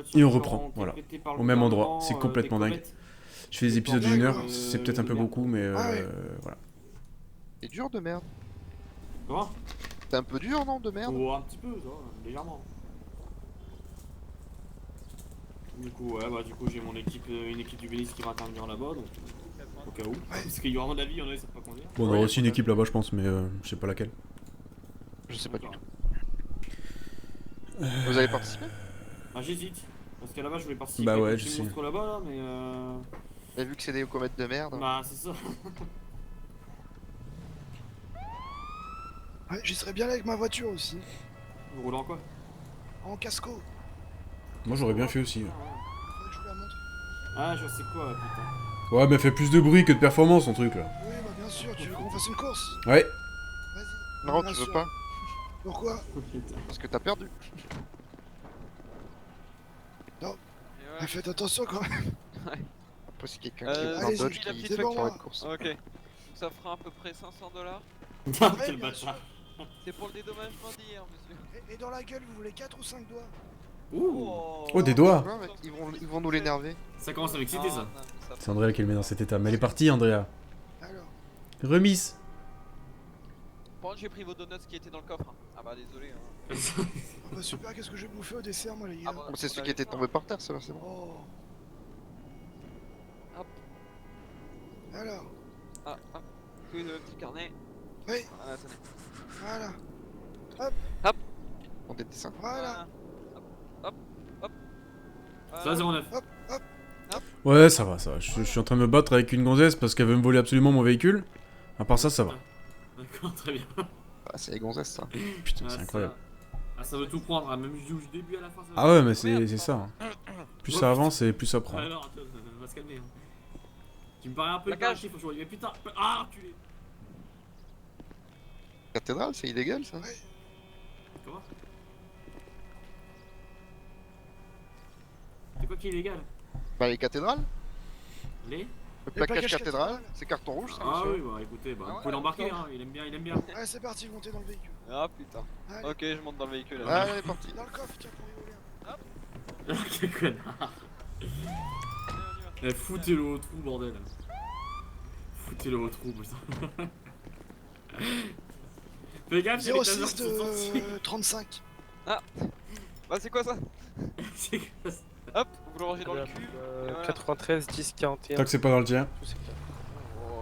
voitures Et on genre, reprend, voilà. interprétées par le Au même endroit, gouvernement, c'est complètement des dingue. comètes. Je fais des Des épisodes tornades, d'une heure, euh, c'est peut-être un peu de merde. beaucoup, mais Ah ouais. voilà. C'est dur de merde. Comment? C'est un peu dur, non, de merde? Oh, un petit peu, ça, légèrement. Du coup, ouais, bah du coup j'ai mon équipe, une équipe du Bélis qui va intervenir là-bas, donc au cas où. Parce qu'il y aura, à mon avis, il y en a, ils savent pas conduire. Bon, on Ouais, aura aussi une ouais. équipe là-bas, je pense, mais je sais pas laquelle. Je sais pas du tout. Euh, Vous avez participé? Ah, j'hésite. Parce qu'à la base, je voulais participer Bah ouais, avec je les sais. monstres là-bas, là, mais Et vu que c'est des comètes de merde. bah, c'est ça. Ouais, j'y serais bien là avec ma voiture aussi. Vous roulez en quoi? En casco. Moi j'aurais bien fait aussi. Faudrait que je vous la montre. Ah, je sais quoi, putain. Ouais, mais fait plus de bruit que de performance, ton truc là. Oui, bah bien sûr, tu veux qu'on fasse une course? Ouais. Vas-y. Non, Bien tu veux sûr. pas? Pourquoi? Putain. Parce que t'as perdu. Ah, faites attention quand même. Après, c'est quelqu'un qui est Euh, en allez-y, Dodge la qui petite fait voiture. une course. Ok. Ça fera à peu près 500 $. Quel bien bâtard. C'est pour le dédommagement d'hier, monsieur. Et dans la gueule, vous voulez 4 ou 5 doigts? Ouh. Oh, des doigts. Ouais, mais ils vont nous l'énerver. Ça commence à m'exciter, ça. C'est Andrea qui le met dans cet état. Mais elle est partie, Andrea. Alors, Remise. Par contre, j'ai pris vos donuts qui étaient dans le coffre. Hein. Ah bah désolé. Hein. oh bah super, qu'est-ce que je vais bouffer au dessert, moi, les gars? Ah bah, C'est on ceux avait qui étaient faim. tombés par terre, ça, c'est bon. Oh. Hop. Alors, Ah, ah. Oui, le petit carnet. oui, Voilà, tenez. voilà, On des dessins. voilà, Hop, hop. Ça, 09. hop, hop. Ouais, ça va, ça va. Je suis en train de me battre avec une gonzesse parce qu'elle veut me voler absolument mon véhicule. À part ça, ça va. D'accord, très bien. Ah, c'est les gonzesses, ça. Putain, Ah, c'est ça- incroyable. Ah, ça veut tout prendre, hein. Même du début à la fin. Ça Ah ouais, mais c'est ça. hein. Plus Ouais, ça avance et plus ça prend. Alors, attends, on va se calmer. Hein. Tu me parais un peu La cage. hyperactif aujourd'hui, mais putain. Ah, enculé. Cathédrale, c'est illégal, ça. Comment? C'est quoi qui est illégal? Bah, les cathédrales. Les? Le Les plaquage plaquages cathédrale, cathédrales. c'est carton rouge, ça, Ah monsieur. oui, bah écoutez, bah, Ah vous ouais, pouvez l'embarquer, d'accord. hein. Il aime bien, il aime bien. Allez, c'est parti, montez dans le véhicule. Ah putain. Allez, Ok, je monte dans le véhicule. Ah, elle est partie. dans le coffre, tiens, pour y voler un. Quel connard. Eh, foutez-le au trou, bordel. Foutez-le au trou, putain. Fais gaffe, c'est les tasers 06 qui sont sortis. de 35. Bah c'est quoi ça? C'est quoi ça? Hop, vous le rangez dans le cul. et voilà. 93 10 41. Tant que c'est pas dans le tien. Tout c'est clair.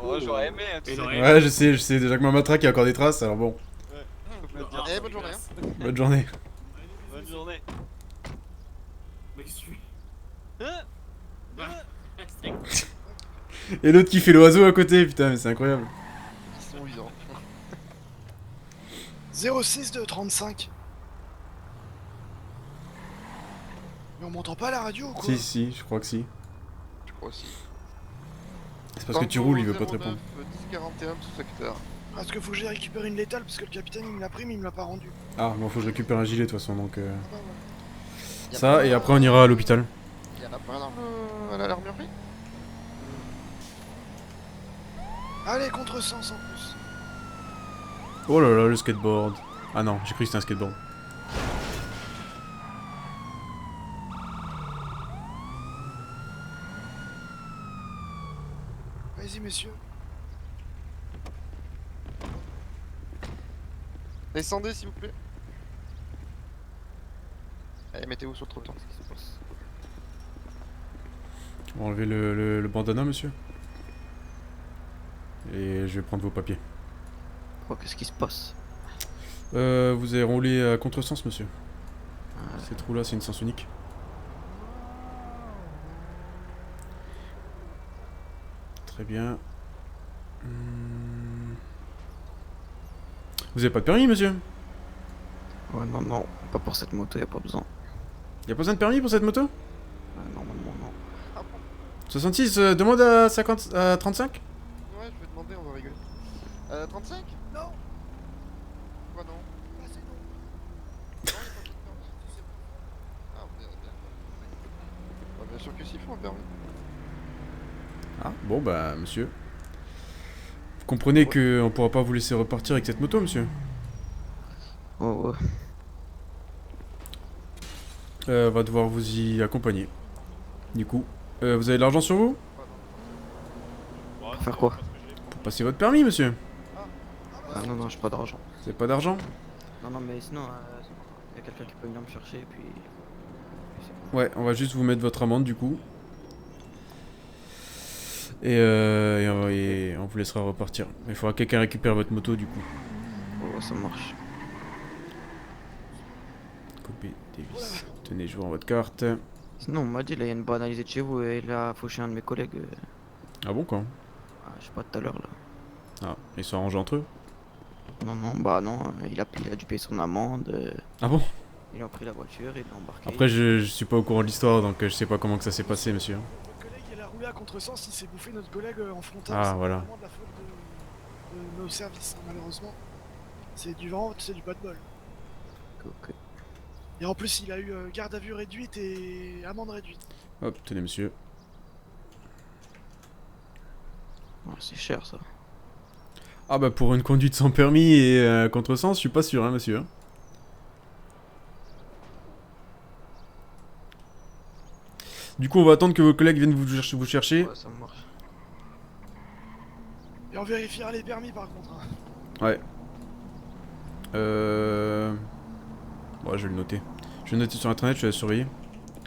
Oh, j'aurais aimé. Hein, tu Et sais. l'oreille. Ouais, je sais déjà que ma matraque il y a encore des traces, alors bon. Ah, Eh, bonne journée, dégueulasse. Bonne journée. Bonne journée. Mec, je suis. Hein? Bah, Et l'autre qui fait l'oiseau à côté, putain, mais c'est incroyable. Ils sont vivants. 06 de 35. Mais on m'entend pas à la radio ou quoi? Si, je crois que si. Je crois aussi. C'est parce que tu roules, il veut pas te répondre. 1041 tout secteur. Parce que faut que j'aille récupérer une létale parce que le capitaine il me l'a pris mais il me l'a pas rendu. Ah, bon, faut que je récupère un gilet de toute façon, donc. Ah bah voilà. Y a Ça, pas- et après on ira à l'hôpital. Y en a pas à l'armurerie? Allez, contre-sens en plus. Oh là là, le skateboard. Ah non, j'ai cru que c'était un skateboard. Vas-y, messieurs. Descendez, s'il vous plaît. Allez, mettez-vous sur le trottoir. On va enlever le bandana, monsieur. Et je vais prendre vos papiers. Oh, qu'est-ce qui se passe? Vous avez roulé à contresens, monsieur. Ah, Cette roue-là, c'est une sens unique. Très bien. Vous avez pas de permis, monsieur? ouais, non, non, pas pour cette moto, y a pas besoin. Y a pas besoin de permis pour cette moto? Normalement, non. 66, demande à 50, à 35? Ouais, je vais demander, on va rigoler. 35? Non, Quoi, non? bah c'est non. Ah, bien, bien. Bah, bien sûr que s'il faut un permis. Ah, bon bah, monsieur. Vous comprenez que on pourra pas vous laisser repartir avec cette moto, monsieur? Ouais, ouais. va devoir vous y accompagner. Du coup, vous avez de l'argent sur vous? Pour faire quoi? Pour passer votre permis, monsieur. Ah non, non, j'ai pas d'argent. Vous avez pas d'argent? Non, non, mais sinon, y a quelqu'un qui peut venir me chercher et puis... Ouais, on va juste vous mettre votre amende du coup. Et on vous laissera repartir. Il faudra que quelqu'un récupère votre moto du coup. Oh, ça marche. Copie Davis. Tenez, je vous rends votre carte. Sinon, on m'a dit, là, il y a une banalisée de chez vous et il a fauché un de mes collègues. Ah bon quand? Je sais pas, tout à l'heure, là. Ah, ils sont arrangés entre eux? Non, non, bah non, il a dû payer son amende. Ah bon? Ils ont pris la voiture, ils l'ont embarqué. Après, je suis pas au courant de l'histoire, donc je sais pas comment que ça s'est passé, monsieur. Notre collègue, il a roulé à contresens, il s'est bouffé notre collègue en frontal. Ah, C'est voilà. vraiment de la faute de nos services, hein, malheureusement. C'est du vent, c'est du pas de bol. Ok. Et en plus, il a eu garde à vue réduite et amende réduite. Hop, tenez, monsieur. Ouais, c'est cher, ça. Ah bah pour une conduite sans permis et contresens, je suis pas sûr, hein, monsieur. Du coup, on va attendre que vos collègues viennent vous chercher. Ouais, ça marche. Et on vérifiera les permis par contre. Hein. Ouais. Ouais, je vais le noter. Je vais le noter sur internet, je vais la surveiller.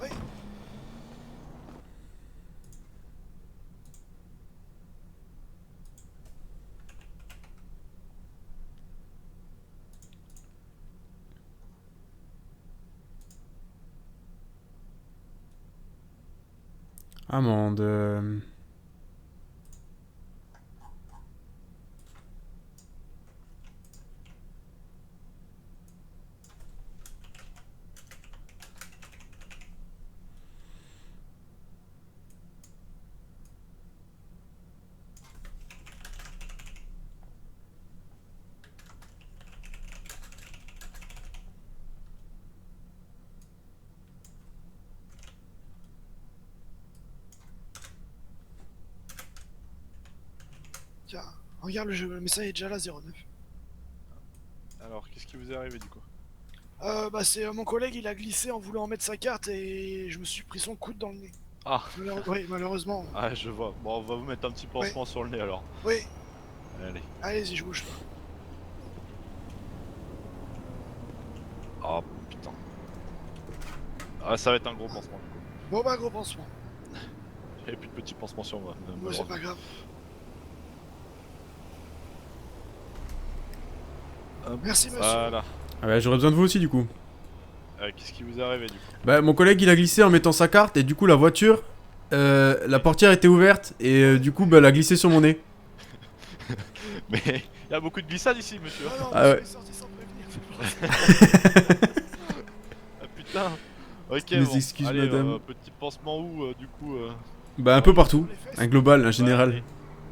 Oui. Amende. Tiens, regarde le message est déjà là, 09. Alors, qu'est-ce qui vous est arrivé du coup? Bah c'est mon collègue, il a glissé en voulant mettre sa carte et je me suis pris son coude dans le nez. Ah. Oui, malheureusement. Ah, je vois. Bon, on va vous mettre un petit pansement sur le nez alors. Oui, Allez. allez-y, je bouge pas. Oh putain. Ah, ça va être un gros pansement. Bon bah gros pansement. J'avais plus de petits pansements sur moi. Moi c'est pas grave. Merci monsieur. Voilà. Ah bah j'aurais besoin de vous aussi du coup. Qu'est-ce qui vous est arrivé du coup? Bah mon collègue il a glissé en mettant sa carte et du coup la voiture, la portière était ouverte et du coup bah elle a glissé sur mon nez. Mais il y a beaucoup de glissades ici, monsieur. Non, non, Ah monsieur ouais. est sorti sans prévenir. Ah putain. Ok, Mes bon. excuses, Allez, madame. petit pansement où du coup Bah un peu partout, Les fesses. un global, un général. Allez,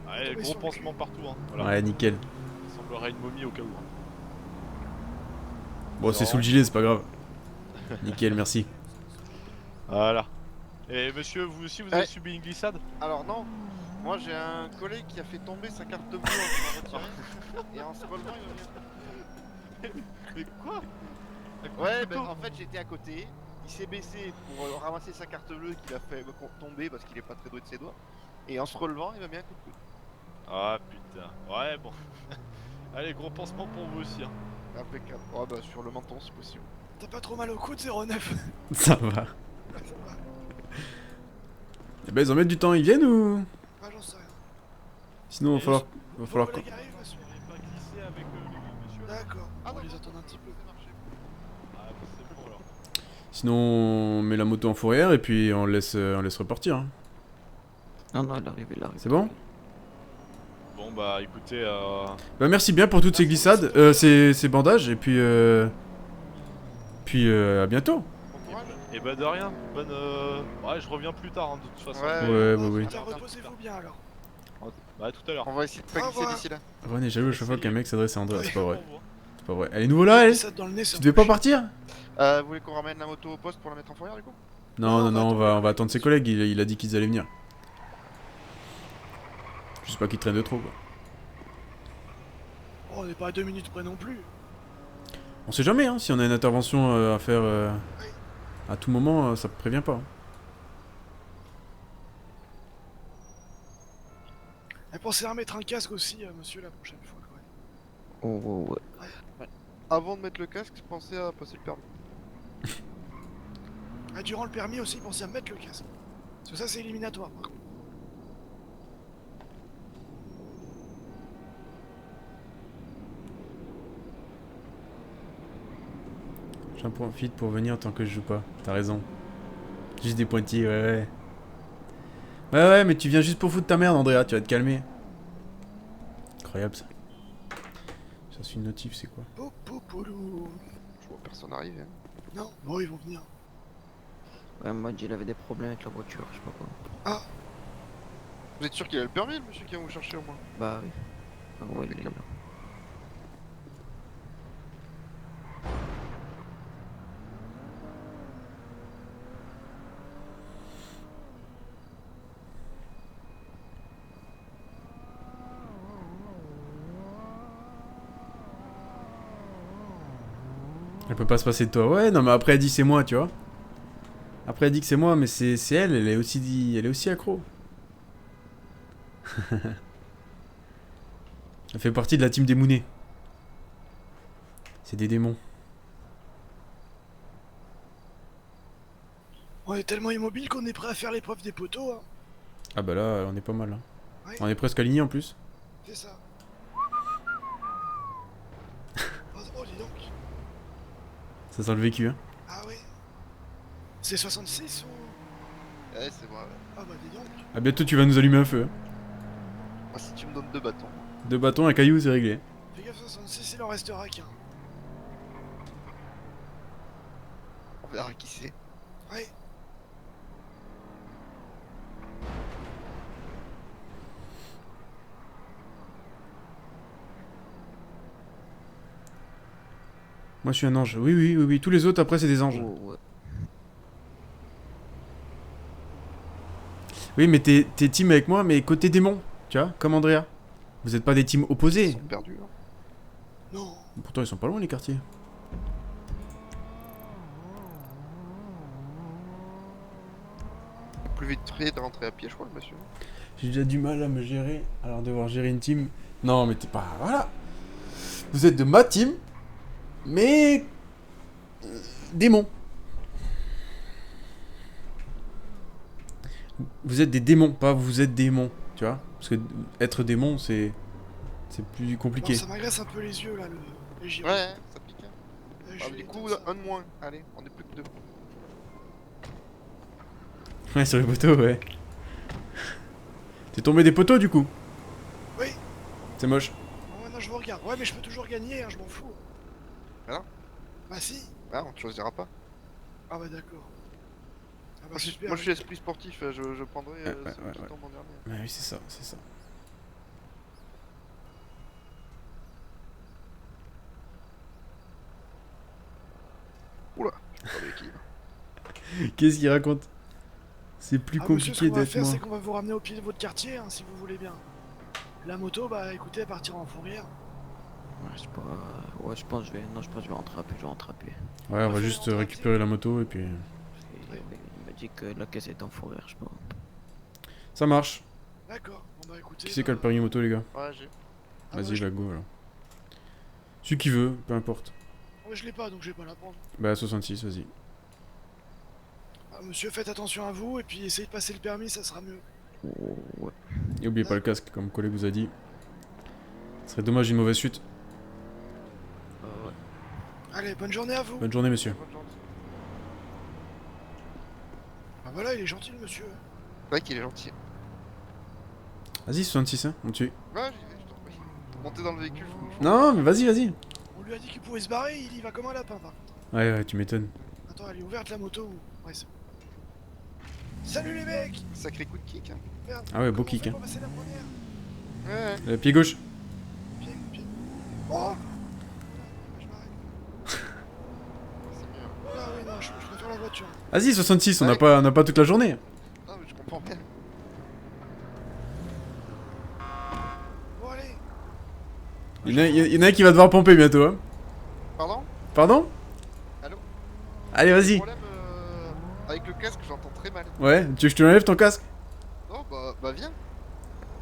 allez, Tombez gros sur le pansement partout. Hein. Voilà. Ouais nickel. Il semblerait une momie au cas où. Hein. Bon c'est sous le gilet, c'est pas grave. Nickel, merci. Voilà. Et monsieur, vous aussi, vous avez subi une glissade? Alors non, moi j'ai un collègue qui a fait tomber sa carte bleue en se retirant. Et en se relevant il revient. Mais quoi? Ouais, ben en fait j'étais à côté, il s'est baissé pour ramasser sa carte bleue qu'il a fait tomber parce qu'il est pas très doué de ses doigts. Et en se relevant il m'a mis un coup de coude. Ah putain. Ouais, bon. Allez, gros pansement pour vous aussi. Hein. Impeccable. Oh bah sur le menton c'est possible. T'as pas trop mal au coude, 09. Ça va. Et bah ils en mettent du temps, ils viennent ou? Ah j'en sais rien. Sinon va falloir Vos quoi? collègues arrivent, monsieur. Vous n'avez pas glissé avec le monsieur? D'accord, Ah on non, va les non, attendre un petit peu. ça marchait. Ah, bah, c'est bon alors. Sinon on met la moto en fourrière et puis on laisse repartir. Hein. Non, non, il arrive, il arrive. C'est bon? Bon bah écoutez, Bah merci bien pour toutes ces glissades, ces bandages et puis à bientôt. Bon courage. et bah de rien. Bonne. Ouais, je reviens plus tard hein, de toute façon. Ouais, bah oui. Tiens, reposez-vous bien alors. Bah à tout à l'heure. On va essayer de pas Au glisser revoir. d'ici là. René, j'avoue à chaque fois qu'un mec s'adresse à Andrea, c'est pas vrai. Au revoir. C'est pas vrai. Elle est nouveau là, elle? Ça dans le nez, c'est Tu un devais peu pas partir? Vous voulez qu'on ramène la moto au poste pour la mettre en fourrière du coup? Non, on va attendre ses collègues, il a dit qu'ils allaient venir. Juste pas qu'ils traînent de trop quoi. Oh, on n'est pas à 2 minutes près non plus. On sait jamais hein, si on a une intervention à faire À tout moment, ça prévient pas. Et pensez à mettre un casque aussi, monsieur, la prochaine fois. Ouais. Oh, ouais. Avant de mettre le casque, pensez à passer le permis. Ah, durant le permis aussi, pensez à mettre le casque. Parce que ça, c'est éliminatoire, par contre. J'en profite pour venir tant que je joue pas. T'as raison. Juste des pointillés, ouais. Ouais, mais tu viens juste pour foutre ta merde, Andrea, tu vas te calmer. Incroyable ça. Ça, c'est une notif, c'est quoi? Poupoulou. Je vois personne arriver. Hein. Non, bon, ils vont venir. Ouais, moi, il avait des problèmes avec la voiture, je sais pas quoi. Vous êtes sûr qu'il a le permis, le monsieur qui vient vous chercher au moins? Bah oui. Ah ouais, il est là. Elle peut pas se passer de toi. Ouais, non, mais après elle dit c'est moi, tu vois. Après elle dit que c'est moi, mais c'est elle, elle est aussi accro. Elle fait partie de la team des Mounets. C'est des démons. On est tellement immobile qu'on est prêt à faire l'épreuve des poteaux, hein. Ah bah là, on est pas mal. Hein. Ouais. On est presque aligné en plus. C'est ça. Oh, dis donc. Ça sent le vécu, hein. Ah oui. C'est 66 ou... Ouais, c'est moi, ouais. Ah bah dis donc. À bientôt, tu vas nous allumer un feu. Hein. Moi, si tu me donnes 2 bâtons. 2 bâtons, un caillou, c'est réglé. Fais gaffe, 66, il en restera qu'un. On verra qui c'est. Ouais. Moi, je suis un ange. Oui. Tous les autres, après, c'est des anges. Oh, ouais. Oui, mais t'es team avec moi, mais côté démon. Tu vois, comme Andrea. Vous êtes pas des teams Ils opposés. sont perdus. Hein. Non. Pourtant, ils sont pas loin, les quartiers. Plus vite fait de rentrer à pied, je crois, le monsieur. J'ai déjà du mal à me gérer. Alors, devoir gérer une team. Non, mais t'es pas. Voilà. Vous êtes de ma team. Mais. Démons. Vous êtes des démons, pas vous êtes démons. Tu vois? Parce que être démon, c'est plus compliqué. Non, ça m'agresse un peu les yeux là, les gyros. Ouais, ça pique. Hein. Je Ah, vais du coup, éteindre ça. un de moins. Allez, on est plus que 2. Ouais, sur les poteaux, ouais. T'es tombé des poteaux du coup? Oui. C'est moche. Bon, maintenant je vous regarde. Ouais, mais je peux toujours gagner, hein, je m'en fous. Ah non? Bah si. Ah, on te choisira pas. Ah bah d'accord. Ah bah Moi, super. moi, je suis esprit sportif, je prendrai Ouais, celui qui tombe en dernier. Ouais, oui, c'est ça, c'est ça. Oula, je suis pas avec qui. Qu'est-ce qu'il raconte? C'est plus Ah, monsieur, ce compliqué qu'on va d'être faire, moi. c'est qu'on va vous ramener au pied de votre quartier, hein, si vous voulez bien. La moto, bah écoutez, elle partira en fourrière. Ouais, je sais pas. Ouais, je pense que je vais. Non, je pense que je vais rentrer à pied. Je vais rentrer à pied. Ouais, on va Parfait, juste on va récupérer la moto et puis... Parce qu'il m'a dit que la caisse était en fourrure, je sais pas. Ça marche. D'accord. Bon bah écoutez. Qui c'est qui a le permis moto, les gars? Ouais, j'ai. Ah, Vas-y, ouais, je... bah go alors. Celui qui veut, peu importe. ouais, je l'ai pas, donc je vais pas la prendre. Bah 66, vas-y. Ah, monsieur, faites attention à vous, et puis essayez de passer le permis, ça sera mieux. Oh, ouais. Et oubliez pas le casque, comme le collègue vous a dit. Ce serait dommage une mauvaise chute. Ouais. Allez, bonne journée à vous. Bonne journée, monsieur. Bonne journée. Bah voilà, il est gentil le monsieur. C'est vrai qu'il est gentil. Vas-y, 66, hein, on tue. Ouais, j'y vais, je t'en prie. Montez dans le véhicule, je vous Non, mais vas-y. On lui a dit qu'il pouvait se barrer, il y va comme un lapin par contre. Ouais, tu m'étonnes. Attends, elle est ouverte la moto ou... Ouais, c'est bon. Salut les mecs. Sacré coup de kick. Hein. Merde. Ah ouais, beau Comment on kick, fait hein. pour passer la première? Ouais. Pied gauche. Pied. Oh. Je m'arrête. C'est mieux. Ah oui, non, je préfère la voiture. Vas-y, 66, on Ouais. n'a pas toute la journée. Non, mais je comprends bien. Bon allez. Il y en a un qui va devoir pomper bientôt, hein. Pardon? Pardon? Allô? Allez, vas-y. Problème, Avec le casque, j'entends très mal. Ouais, tu veux que je te l'enlève ton casque? Non, bah viens.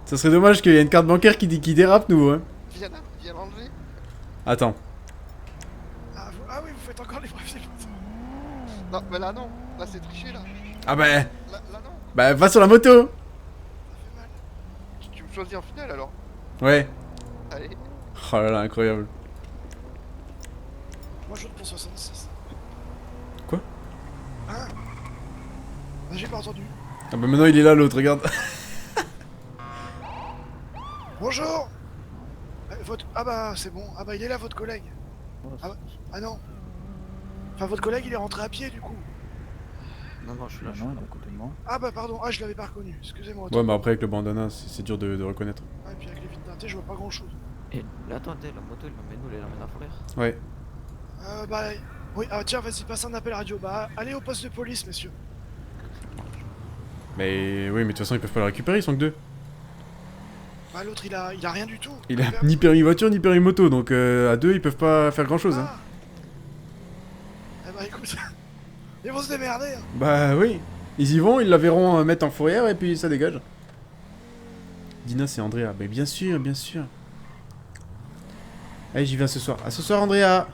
Ça serait dommage qu'il y ait une carte bancaire qui dérape, nous, hein. Viens là, viens l'enlever. Attends. Ah oui, vous faites encore les brefs. Non, mais là non. Là c'est triché là. Ah bah, Là non. bah va sur la moto. Ça fait mal. Tu me choisis en finale alors. Ouais. Allez. Oh là là, incroyable. Moi je vote pour 66. Quoi? Hein? Ah, j'ai pas entendu. Ah bah maintenant il est là l'autre, regarde. Bonjour. Ah bah c'est bon. Ah bah il est là votre collègue. Ah non. Enfin votre collègue il est rentré à pied du coup. Non, je suis là. Non, à côté de moi. Ah bah pardon, ah je l'avais pas reconnu. Excusez-moi. Ouais, mais après avec le bandana, c'est dur de reconnaître. Et puis avec les vitres teintées je vois pas grand chose. Et là, attendez, la moto, il l'emmène où? Il l'emmène à Fourrière? Ouais. Bah oui, ah tiens vas-y passe un appel radio. Bah allez au poste de police messieurs. Mais oui, mais de toute façon ils peuvent pas le récupérer, ils sont que deux. Bah l'autre il a rien du tout. Il a ni permis voiture ni permis moto, donc à deux ils peuvent pas faire grand chose. Hein. Ah. Eh bah écoute, ils vont se démerder. Hein. Bah oui. Ils y vont, ils la verront mettre en fourrière et puis ça dégage. Dina c'est Andrea, bah bien sûr, bien sûr. Allez j'y viens ce soir. À ce soir Andrea.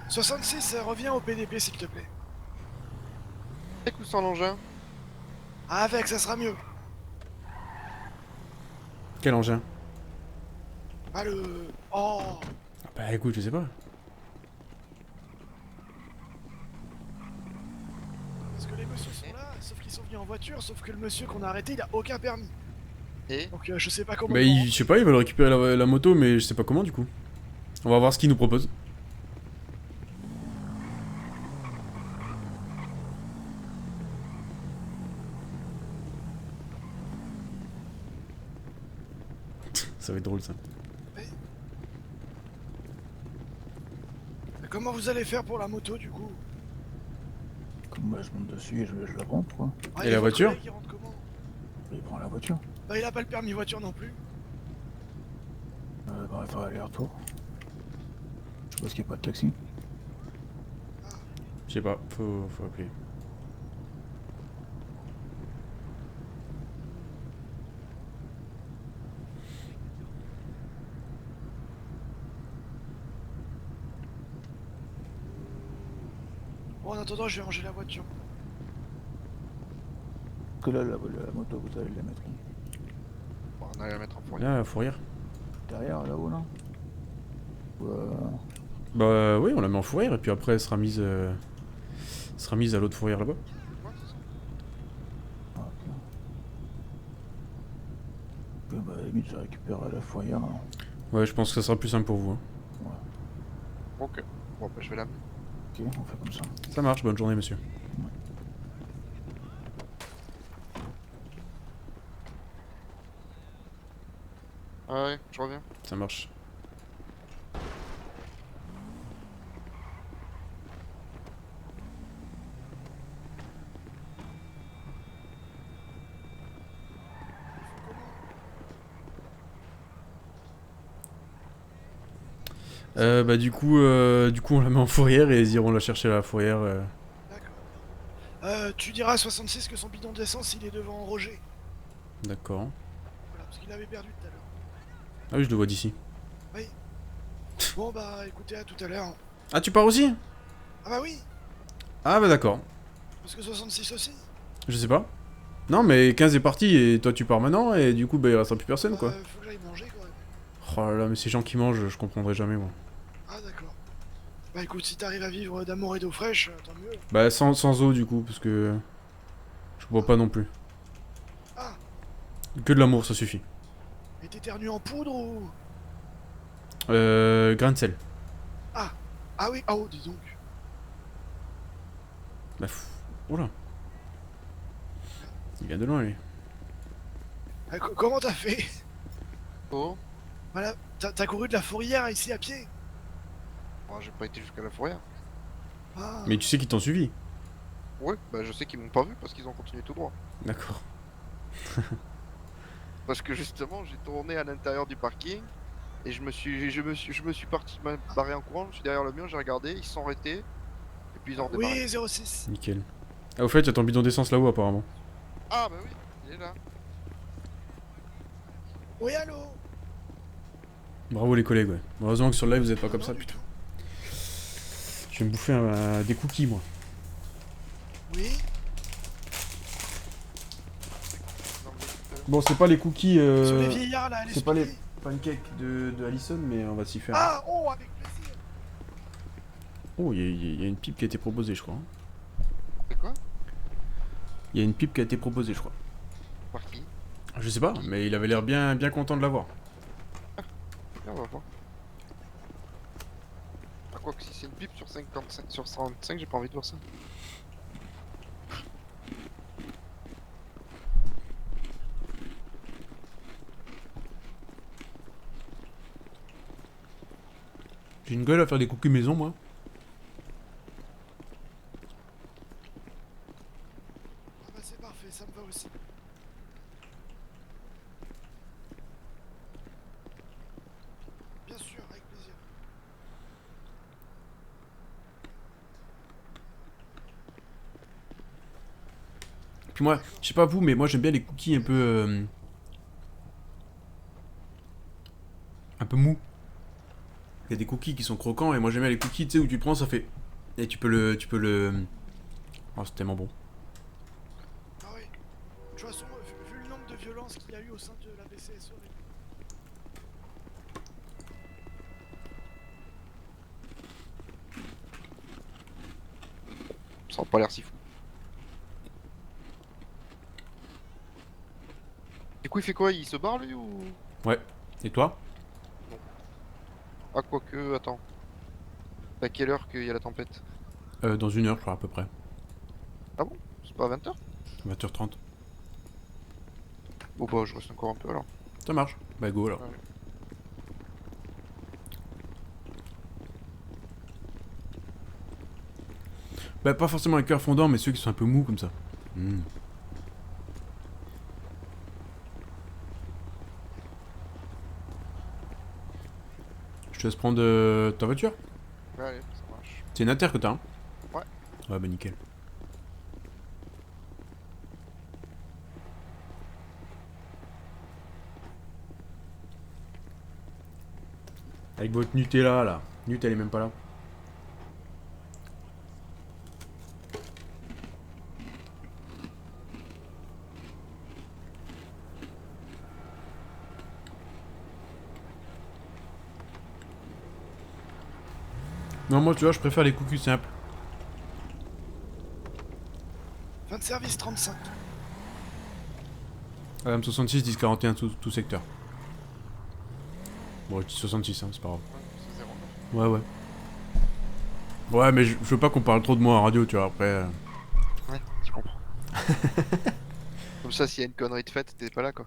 66, reviens au PDP s'il te plaît. Avec ou sans l'engin? Ah, avec, ça sera mieux. Quel engin? Ah le... Oh. Ah bah écoute, je sais pas. Parce que les messieurs sont là, sauf qu'ils sont venus en voiture, sauf que le monsieur qu'on a arrêté, il a aucun permis. Et Donc je sais pas comment... Bah je sais pas, ils veulent récupérer la moto, mais je sais pas comment du coup. On va voir ce qu'ils nous proposent. Ça va être drôle ça. Comment vous allez faire pour la moto du coup? Comme moi je monte dessus et je la rentre quoi. Ah, Et y a la votre voiture collègue qui rentre comment? Il prend la voiture. Bah il a pas le permis voiture non plus. Bah on va faire aller-retour. Je suppose qu'il n'y a pas de taxi. Je sais pas, faut appeler. Bon en attendant je vais ranger la voiture. Parce que là la moto vous allez la mettre où? bon, on allait la mettre en fourrière. Là, la fourrière. Derrière là-haut là Ou Bah oui, on la met en fourrière et puis après elle sera mise à l'autre fourrière là-bas. Ouais, c'est ça. ah, ok. Ok, bah à la limite je récupère la fourrière. Hein. Ouais, je pense que ça sera plus simple pour vous. Hein. Ok. Bon bah je vais l'amener. Ok, on fait comme ça. Ça marche, bonne journée monsieur. Ah ouais, je reviens. Ça marche. Bah du coup on la met en fourrière et ils iront la chercher à la fourrière. D'accord. Tu diras à 66 que son bidon d'essence il est devant Roger. D'accord. Voilà, parce qu'il avait perdu tout à l'heure. Ah oui, je le vois d'ici. Bon bah écoutez, à tout à l'heure. Ah, tu pars aussi? Ah bah oui, Ah bah d'accord. parce que 66 aussi. Je sais pas. Non mais 15 est parti et toi tu pars maintenant et du coup bah il restera plus personne quoi. Faut que j'aille manger quand même. Oh là là, mais ces gens qui mangent, je comprendrai jamais moi. Ah d'accord. Bah écoute, si t'arrives à vivre d'amour et d'eau fraîche, tant mieux. Bah sans eau du coup, parce que je bois pas non plus. Ah, Que de l'amour, ça suffit. et t'éternues en poudre ou... Grain de sel. Ah oui, oh dis donc. Bah oula. Il vient de loin lui. Comment t'as fait? Oh. Voilà, t'as couru de la fourrière ici à pied? Bon, j'ai pas été jusqu'à la fourrière. Ah, Mais tu sais qu'ils t'ont suivi. Ouais, bah je sais qu'ils m'ont pas vu parce qu'ils ont continué tout droit. D'accord. Parce que justement, j'ai tourné à l'intérieur du parking et je me suis parti me barrer en courant, je suis derrière le mur, j'ai regardé, ils se sont arrêtés. puis ils ont redémarré. Oui, 06. Nickel. Ah, au fait, y'a ton bidon d'essence là-haut apparemment. Ah bah oui, il est là. Oui, allô. Bravo les collègues, ouais. Heureusement que sur le live vous êtes pas comme Non, ça, du putain. tout. Je vais me bouffer des cookies moi. Oui. Bon, c'est pas les cookies. Sur les vieillards là, C'est pas les pancakes de Allison, mais on va s'y faire. Ah, oh, avec plaisir. Oh, il y a une pipe qui a été proposée, je crois. C'est quoi? Il y a une pipe qui a été proposée, je crois. Par qui? Je sais pas, mais il avait l'air bien content de l'avoir. On va voir. Ah, quoi que si c'est une pipe sur 55, sur 45, j'ai pas envie de voir ça. J'ai une gueule à faire des cookies maison, moi. Ah bah c'est parfait, ça me va aussi. Bien sûr, avec plaisir. Puis moi, je sais pas vous, mais moi j'aime bien les cookies un peu mous. Il y a des cookies qui sont croquants et moi j'aime bien les cookies, tu sais, où tu prends, ça fait... Et tu peux le... Oh, c'est tellement bon. Ah oui. De toute façon, vu le nombre de violences qu'il y a eu au sein de la BCSO, Ça a pas l'air si fou. Du coup, il fait quoi? Il se barre lui ou? Ouais. Et toi? Ah, quoique, attends. C'est à quelle heure qu'il y a la tempête? Dans 1 heure, je crois, à peu près. Ah bon? C'est pas à 20h? 20h30. Bon bah, je reste encore un peu alors. Ça marche. Bah go alors. Ouais. Bah pas forcément les cœurs fondants, mais ceux qui sont un peu mous comme ça. Mm. Je te laisse prendre ta voiture. Ouais, allez, ça marche. C'est une Inter que t'as, hein? Ouais. Ouais, bah nickel. Avec votre Nutella là. Nut, elle est même pas là. Non, moi tu vois, je préfère les cookies simples. fin de service 35. M66 10 41 tout secteur. Bon, je dis 66, hein, c'est pas grave. C'est 09. Ouais, ouais. Ouais, mais je veux pas qu'on parle trop de moi en radio, tu vois, après... Ouais, je comprends. Comme ça, s'il y a une connerie de fête, t'es pas là quoi.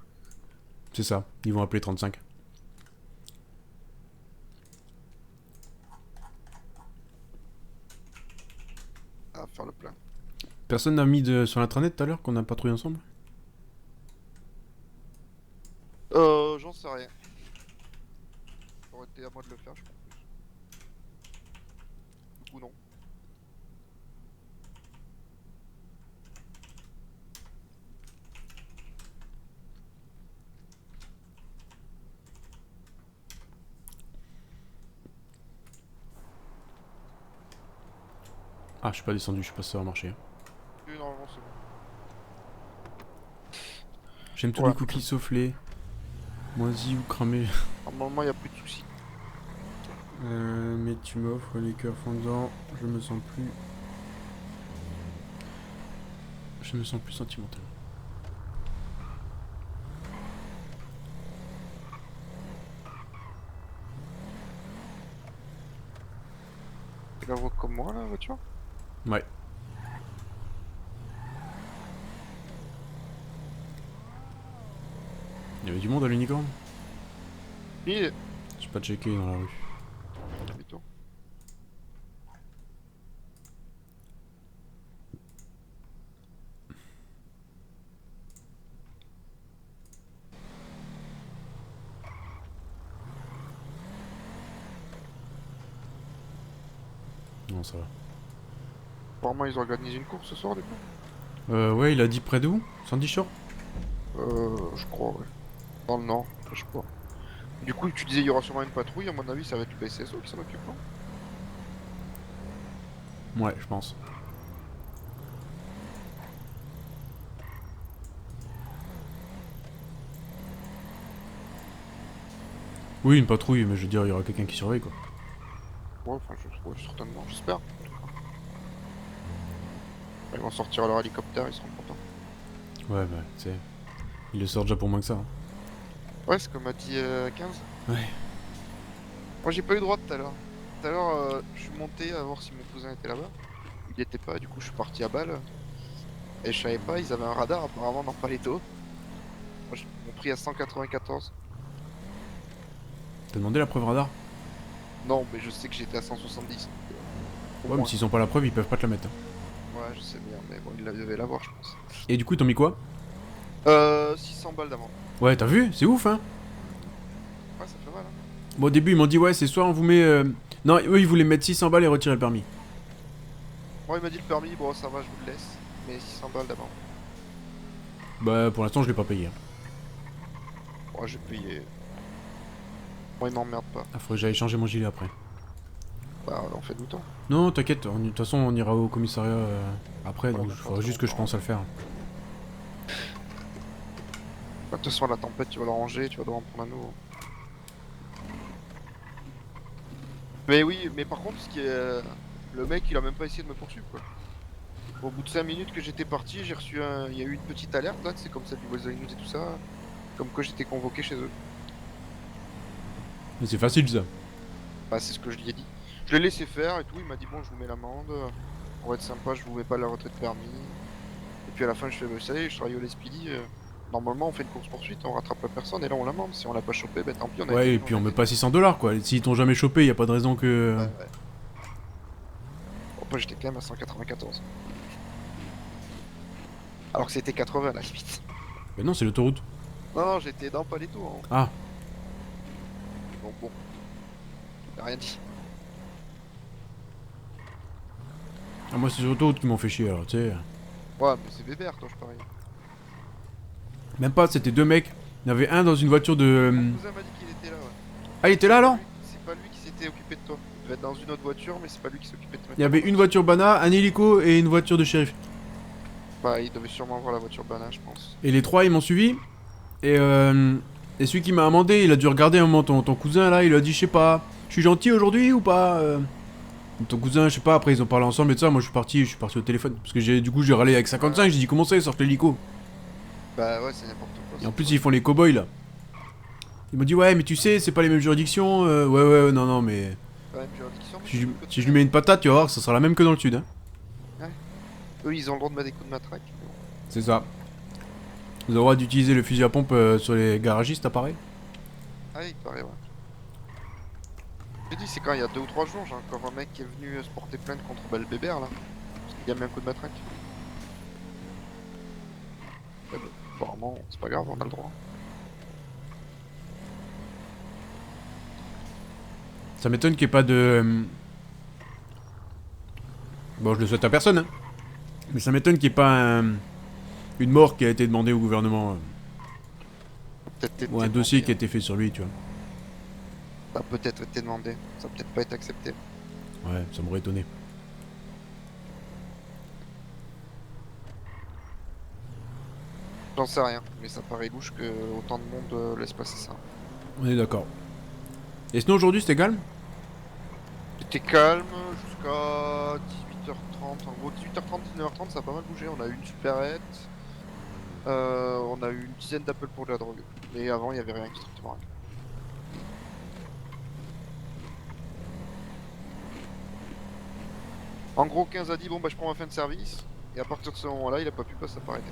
C'est ça, ils vont appeler 35. Ah, faire le plein. Personne n'a mis sur l'intranet tout à l'heure qu'on a patrouillé ensemble? J'en sais rien. Ça aurait été à moi de le faire, je pense. Du coup, non. Ah, je suis pas descendu, je sais pas si ça va marcher. Oui, normalement, c'est bon. J'aime tous Ouais. les cookies sauf les moisis ou cramés. Normalement, y a plus de soucis. Mais tu m'offres les cœurs fondants, je me sens plus... Je me sens plus sentimental. Tu la vois comme moi, la voiture? Ouais. Il y avait du monde à l'unicorne? Et... J'ai pas checké dans la rue. Plutôt. Non, ça va. apparemment ils ont organisé une course ce soir du coup. Ouais, il a dit près d'où? Sandy Shore? Je crois, ouais. Dans le nord, je sais pas. Du coup, tu disais il y aura sûrement une patrouille, à mon avis ça va être le PCSO qui s'en occupe, non? Ouais, je pense. Oui, une patrouille, mais je veux dire, il y aura quelqu'un qui surveille quoi. Ouais, enfin, ouais, certainement, j'espère. Ils vont sortir leur hélicoptère, ils seront contents. Ouais, bah, tu sais. Il le sort déjà pour moins que ça. Hein. Ouais, c'est comme m'a dit 15. Ouais. Moi j'ai pas eu droit tout à l'heure. Tout à l'heure, je suis monté à voir si mon cousin était là-bas. Il était pas, du coup je suis parti à balle. Et je savais pas, ils avaient un radar apparemment dans Paletto. Moi ils m'ont pris à 194. T'as demandé la preuve radar? Non, mais je sais que j'étais à 170. Au Ouais, mais moins. s'ils ont pas la preuve, ils peuvent pas te la mettre. Hein. Ouais, je sais bien, mais bon, ils devaient l'avoir, je pense. Et du coup, t'as mis quoi? 600 balles d'amende. Ouais, t'as vu? C'est ouf, hein? Ouais, ça fait mal, hein. Bon, au début, ils m'ont dit, ouais, c'est soit on vous met. Non, eux, ils voulaient mettre 600 balles et retirer le permis. Moi, il m'a dit le permis, bon, ça va, je vous le laisse. Mais 600 balles d'amende. Bah, pour l'instant, je l'ai pas payé. Hein. Ouais, j'ai payé. Moi, il m'emmerde pas. Ah, faudrait que j'aille changer mon gilet après. Bah, on fait demi-temps. Non, t'inquiète, de toute façon, on ira au commissariat après, donc il d'accord, faudra juste que je pense à le faire. Bah, de toute façon, la tempête, tu vas le ranger, tu vas devoir en prendre un nouveau. Mais oui, mais par contre, ce qui est. Le mec, il a même pas essayé de me poursuivre, quoi. Au bout de 5 minutes que j'étais parti, j'ai reçu un. Il y a eu une petite alerte, là, c'est comme celle du Voice News et tout ça. Comme quoi j'étais convoqué chez eux. Mais c'est facile ça. Bah, c'est ce que je lui ai dit. Je l'ai laissé faire et tout, il m'a dit bon, je vous mets l'amende. Pour être sympa, je vous mets pas la retraite permis. Et puis à la fin, je fais, bah, vous savez, je travaille au Lespili. Normalement, on fait une course-poursuite, on rattrape la personne et là, on l'amende. Si on l'a pas chopé, bah tant pis, on a Ouais, été- et puis on a met été- pas 600 $ quoi. S'ils t'ont jamais chopé, y a pas de raison que. Ouais, ouais. Bon, après, j'étais quand même à 194. Alors que c'était 80 la limite. Mais non, c'est l'autoroute. Non, non, j'étais dans Paletto. Hein. Ah. Donc bon. J'ai rien dit. Ah, moi, c'est sur l'autoroute qui m'ont fait chier alors, tu sais. Ouais, mais c'est bébert, toi, je parie. Même pas, c'était deux mecs. Il y en avait un dans une voiture de. Mon cousin m'a dit qu'il était là, ouais. Ah, il était là alors? C'est pas lui qui s'était occupé de toi. Il devait être dans une autre voiture, mais c'est pas lui qui s'occupait de toi. Il y avait une voiture Bana, un hélico et une voiture de shérif. Bah, il devait sûrement voir la voiture Bana, je pense. Et les trois, ils m'ont suivi. Et celui qui m'a amendé, il a dû regarder un moment ton cousin là, il lui a dit, je sais pas, je suis gentil aujourd'hui ou pas Ton cousin, je sais pas, après ils ont parlé ensemble et tout ça, moi je suis parti au téléphone. Parce que du coup j'ai râlé avec 55, j'ai dit comment ça ils sortent l'hélico. Bah ouais, c'est n'importe quoi. Et en plus ils font les cow-boys là. Ils m'ont dit ouais mais tu sais, c'est pas les mêmes juridictions, ouais, non mais... Pas la même juridiction, mais Si c'est je, du côté si je lui mets une patate, tu vas voir, ça sera la même que dans le sud. Hein. Eux, ils ont le droit de mettre des coups de matraque. mais bon. C'est ça. Vous avez le droit d'utiliser le fusil à pompe sur les garagistes, appareil. Ah, il paraît, ouais. J'ai dit, c'est quand il y a 2 ou 3 jours, j'ai encore un mec qui est venu se porter plainte contre Bébert là. Parce qu'il a mis un coup de matraque. Mais bon, apparemment, c'est pas grave, on a le droit. Ça m'étonne qu'il n'y ait pas de... Bon, je le souhaite à personne, hein. Mais ça m'étonne qu'il n'y ait pas une mort qui a été demandée au gouvernement. Peut-être été Ou un dossier qui a demandé, été fait sur lui, tu vois. hein. Ça a peut-être été demandé, ça a peut-être pas été accepté. Ouais, ça m'aurait étonné. J'en sais rien, mais ça paraît louche que autant de monde laisse passer ça. On est d'accord. Et sinon, aujourd'hui, c'était calme? C'était calme jusqu'à 18h30, en gros 18h30, 19h30 ça a pas mal bougé, on a eu une supérette, on a eu une dizaine d'appels pour de la drogue, mais avant il y avait rien, strictement rien. En gros 15 a dit bon bah je prends ma fin de service, et à partir de ce moment là il a pas pu passer à s'arrêter.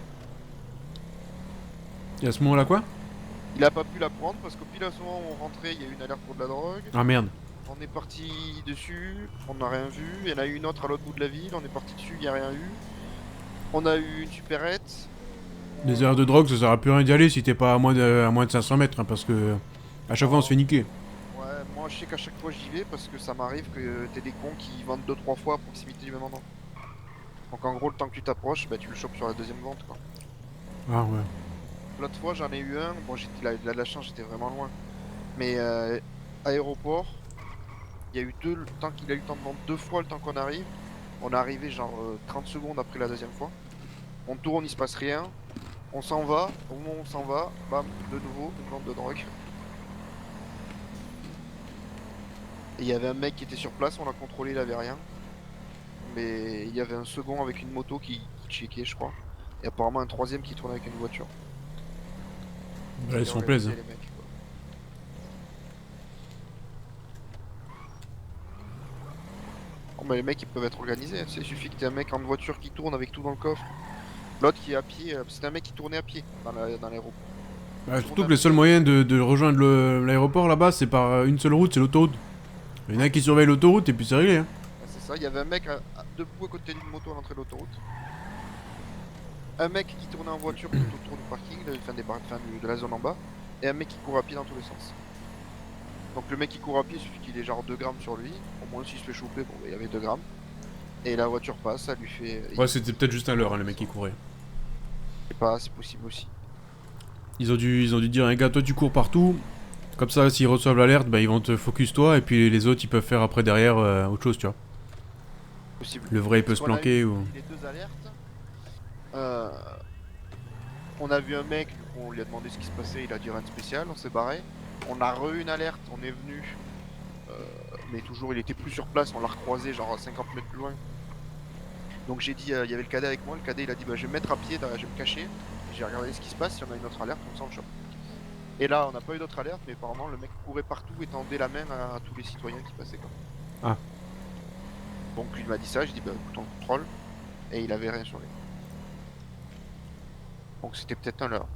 Et à ce moment-là, quoi? Il a pas pu la prendre parce qu'au pile à ce moment où on rentrait il y a eu une alerte pour de la drogue. Ah merde. On est parti dessus, on n'a rien vu. Il y en a eu une autre à l'autre bout de la ville, on est parti dessus, il n'y a rien eu. On a eu une supérette. Les erreurs de drogue, ça sert à plus rien d'y aller si t'es pas à moins de 500 mètres, hein, parce que à chaque fois on se fait niquer. Ouais, moi je sais qu'à chaque fois j'y vais parce que ça m'arrive que t'es des cons qui vendent 2-3 fois à proximité du même endroit. Donc en gros, le temps que tu t'approches, bah, tu le chopes sur la deuxième vente quoi. Ah ouais. L'autre fois, j'en ai eu un. Bon, il a eu de la chance, j'étais vraiment loin. Mais aéroport, il y a eu le temps qu'il a eu le temps de vendre 2 fois le temps qu'on arrive. On est arrivé genre 30 secondes après la deuxième fois. On tourne, il se passe rien. On s'en va. Au moment où on s'en va, bam, de nouveau, une vente de drogue. Et il y avait un mec qui était sur place, on l'a contrôlé, il avait rien. Mais il y avait un second avec une moto qui checkait, je crois. Et apparemment un troisième qui tournait avec une voiture. Là, ils Et sont on plaisent. les mecs, quoi. Oh, mais les mecs ils peuvent être organisés, hein. Il suffit que t'aies un mec en voiture qui tourne avec tout dans le coffre. L'autre qui est à pied, c'est un mec qui tournait à pied dans l'aéroport. Bah, surtout que le seul moyen de rejoindre l'aéroport là-bas, c'est par une seule route, c'est l'autoroute. Il y en a qui surveillent l'autoroute et puis c'est réglé. Hein. Ouais, c'est ça, il y avait un mec debout à côté d'une moto à l'entrée de l'autoroute. Un mec qui tournait en voiture tout autour du parking, de la zone en bas. Et un mec qui court à pied dans tous les sens. Donc le mec qui court à pied, il suffit qu'il ait genre 2 grammes sur lui. Au moins s'il se fait choper, bon bah, il y avait 2 grammes. Et la voiture passe, ça lui fait... Ouais, c'était peut-être juste un leurre, hein, le mec qui courait. C'est possible aussi. Ils ont dû dire, un gars, toi tu cours partout. Comme ça, s'ils reçoivent l'alerte, bah, ils vont te focus toi. Et puis les autres, ils peuvent faire après derrière autre chose, tu vois. Possible. Le vrai, il peut se planquer ou... Les 2 alertes. On a vu un mec, du coup on lui a demandé ce qui se passait, il a dit rien de spécial, on s'est barré. On a une alerte, on est venu. Mais toujours il était plus sur place, on l'a recroisé genre à 50 mètres plus loin. Donc j'ai dit, il y avait le cadet avec moi, le cadet il a dit bah je vais me mettre à pied, je vais me cacher. J'ai regardé ce qui se passe, si on a une autre alerte, comme ça on le chope. Et là on n'a pas eu d'autre alerte, mais apparemment le mec courait partout et tendait la main à tous les citoyens qui passaient quoi. Ah. Donc lui m'a dit ça, j'ai dit bah écoute on contrôle. Et il avait rien sur lui. Donc c'était peut-être un leurre.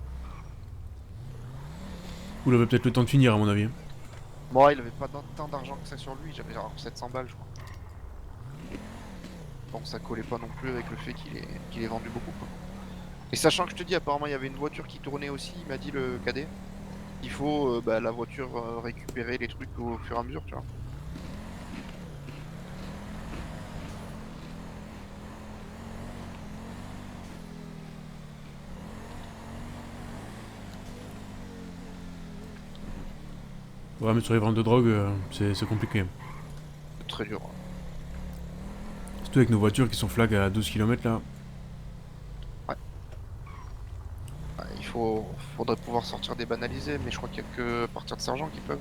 Ou il avait peut-être le temps de finir, à mon avis. Moi, il avait pas tant d'argent que ça sur lui, j'avais genre 700 balles, je crois. Donc ça collait pas non plus avec le fait qu'il ait vendu beaucoup, quoi. Et sachant que je te dis, apparemment, il y avait une voiture qui tournait aussi, il m'a dit le cadet. Il faut la voiture récupérer les trucs au fur et à mesure, tu vois. Ouais, mais sur les ventes de drogue, c'est compliqué. C'est très dur. Surtout avec nos voitures qui sont flag à 12 km là. Ouais, faudrait pouvoir sortir des banalisés, mais je crois qu'il y a que à partir de sergent qui peuvent.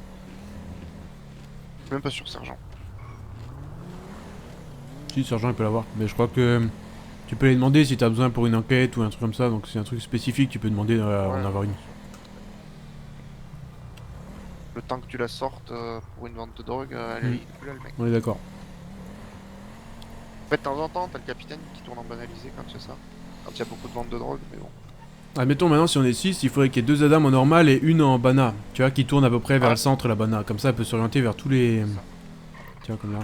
Je suis même pas sûr sergent. Si, sergent il peut l'avoir. Mais je crois que tu peux les demander si t'as besoin pour une enquête ou un truc comme ça. Donc c'est un truc spécifique, tu peux demander d'en avoir une. Le temps que tu la sortes pour une vente de drogue, il est plus là le mec. On est d'accord. En fait, de temps en temps, t'as le capitaine qui tourne en banalisé quand c'est ça. Quand il y a beaucoup de ventes de drogue, mais bon. Admettons maintenant, si on est 6, il faudrait qu'il y ait 2 Adam en normal et une en bana. Tu vois, qui tourne à peu près vers le centre, la bana. Comme ça, elle peut s'orienter vers tous les. Tu vois, comme là.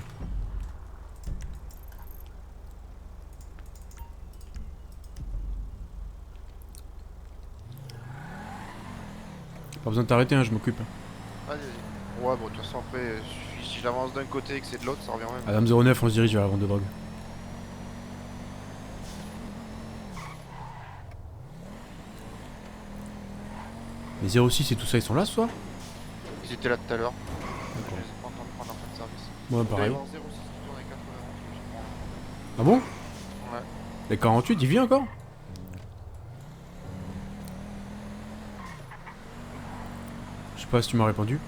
Pas besoin de t'arrêter, hein, je m'occupe. Allez, ouais, bon, de toute façon, après, si j'avance d'un côté et que c'est de l'autre, ça revient même. Adam 09, on se dirige vers la vente de drogue. Les 06 et tout ça, ils sont là ce soir? Ils étaient là tout à l'heure. Je D'accord. les ai pas entendus prendre en fin de service. Ouais, pareil. Il doit y avoir 06 qui tourne avec 91, je crois. Ah bon? Ouais. Les 48, il vit encore? Je sais pas si tu m'as répondu.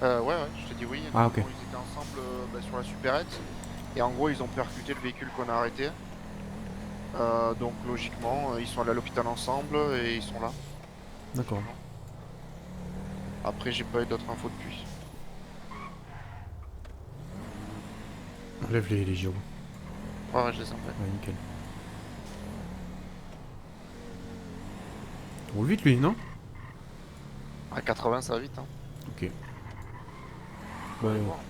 Ouais, je t'ai dit oui. Ah, En ok. gros, ils étaient ensemble sur la supérette. Et en gros, ils ont percuté le véhicule qu'on a arrêté. Donc, logiquement, ils sont allés à l'hôpital ensemble et ils sont là. D'accord. Après, j'ai pas eu d'autres infos depuis. Enlève les gyros. Ouais, je les enlève. Ouais, nickel. On roule vite lui, non? À 80, ça va vite. Hein. Ok. Ouais, Ouais, ouais. voir. De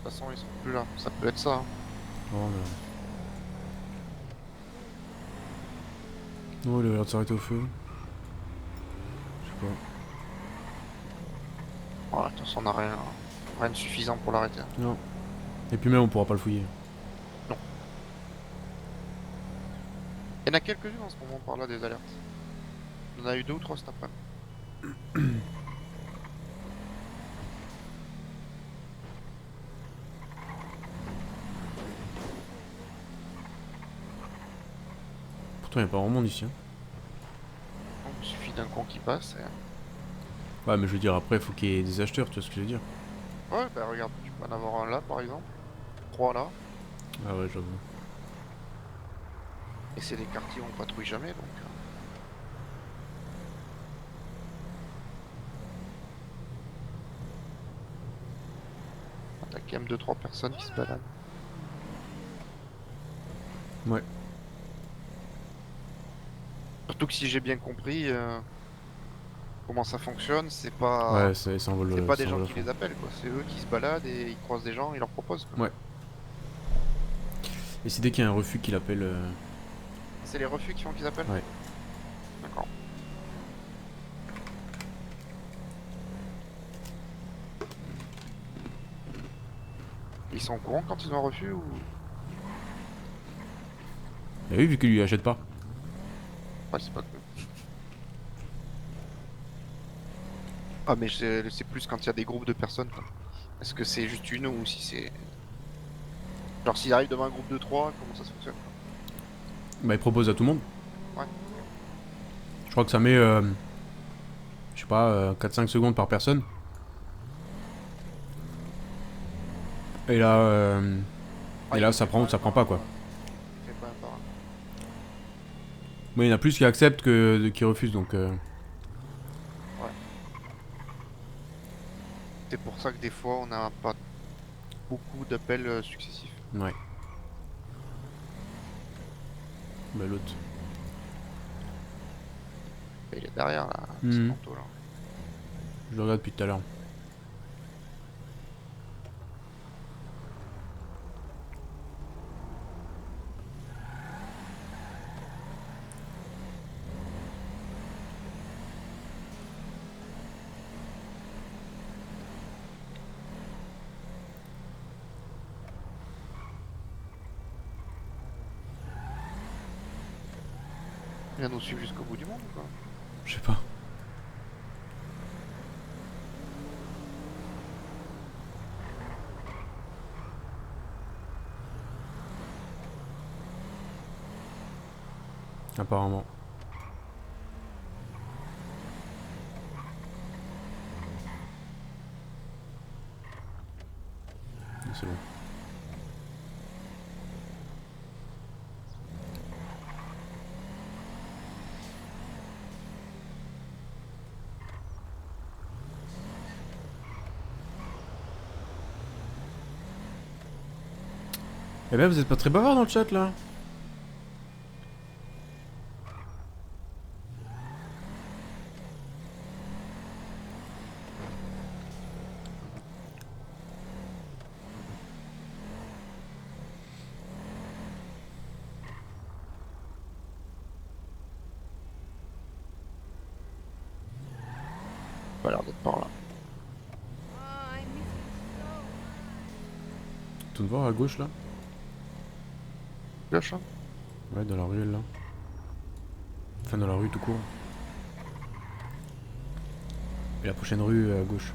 toute façon, ils sont plus là. Ça peut être ça. Hein. Non, mais... Non, il a l'air de s'arrêter au feu. Je sais pas. Ouais, de toute façon, on a rien de suffisant pour l'arrêter. Non. Et puis même, on pourra pas le fouiller. Non. Il y en a quelques-unes en ce moment par là des alertes. On en a eu 2 ou 3 cet après-midi. Pourtant, il n'y a pas vraiment monde ici. Hein. Donc, il suffit d'un con qui passe. Et... Ouais, mais je veux dire, après, faut qu'il y ait des acheteurs, tu vois ce que je veux dire. Ouais, bah regarde, tu peux en avoir un là par exemple. 3 là. Ah ouais, j'avoue. Et c'est des quartiers où on patrouille jamais donc. T'as quand même 2-3 personnes qui se baladent. Ouais. Surtout que si j'ai bien compris comment ça fonctionne, c'est pas, Ouais, ça s'envole. c'est pas des ça gens envole à qui fond. les appellent quoi. C'est eux qui se baladent et ils croisent des gens, ils leur proposent quoi. Ouais. Et c'est dès qu'il y a un refus qu'il appelle. C'est les refus qui font qu'ils appellent. Ouais. D'accord. Ils sont au courant quand ils ont un refus ou... Bah oui, vu qu'il lui achète pas. Ouais, c'est pas cool. Ah mais c'est plus quand il y a des groupes de personnes quoi. Est-ce que c'est juste une ou si c'est... Genre s'il arrive devant un groupe de 3, comment ça se fonctionne quoi? Bah, il propose à tout le monde. Ouais. Je crois que ça met. Je sais pas, 4-5 secondes par personne. Et là. Et là, ça prend ou ça prend pas quoi. Il fait pas un par un. Mais il y en a plus qui acceptent que qui refusent donc. C'est pour ça que des fois on n'a pas beaucoup d'appels successifs. Ouais. Bah, l'autre. Et il est derrière là, Mhm. ce manteau là. Je le regarde depuis tout à l'heure. Il va nous suivre jusqu'au bout du monde ou quoi? Je sais pas. Apparemment. C'est bon. Eh ben, vous êtes pas très bavard dans le chat là. Pas l'air d'être par là. Tu me voir à gauche là? Gauche hein? Ouais, dans la rue là. Enfin, dans la rue tout court. Et la prochaine rue à gauche.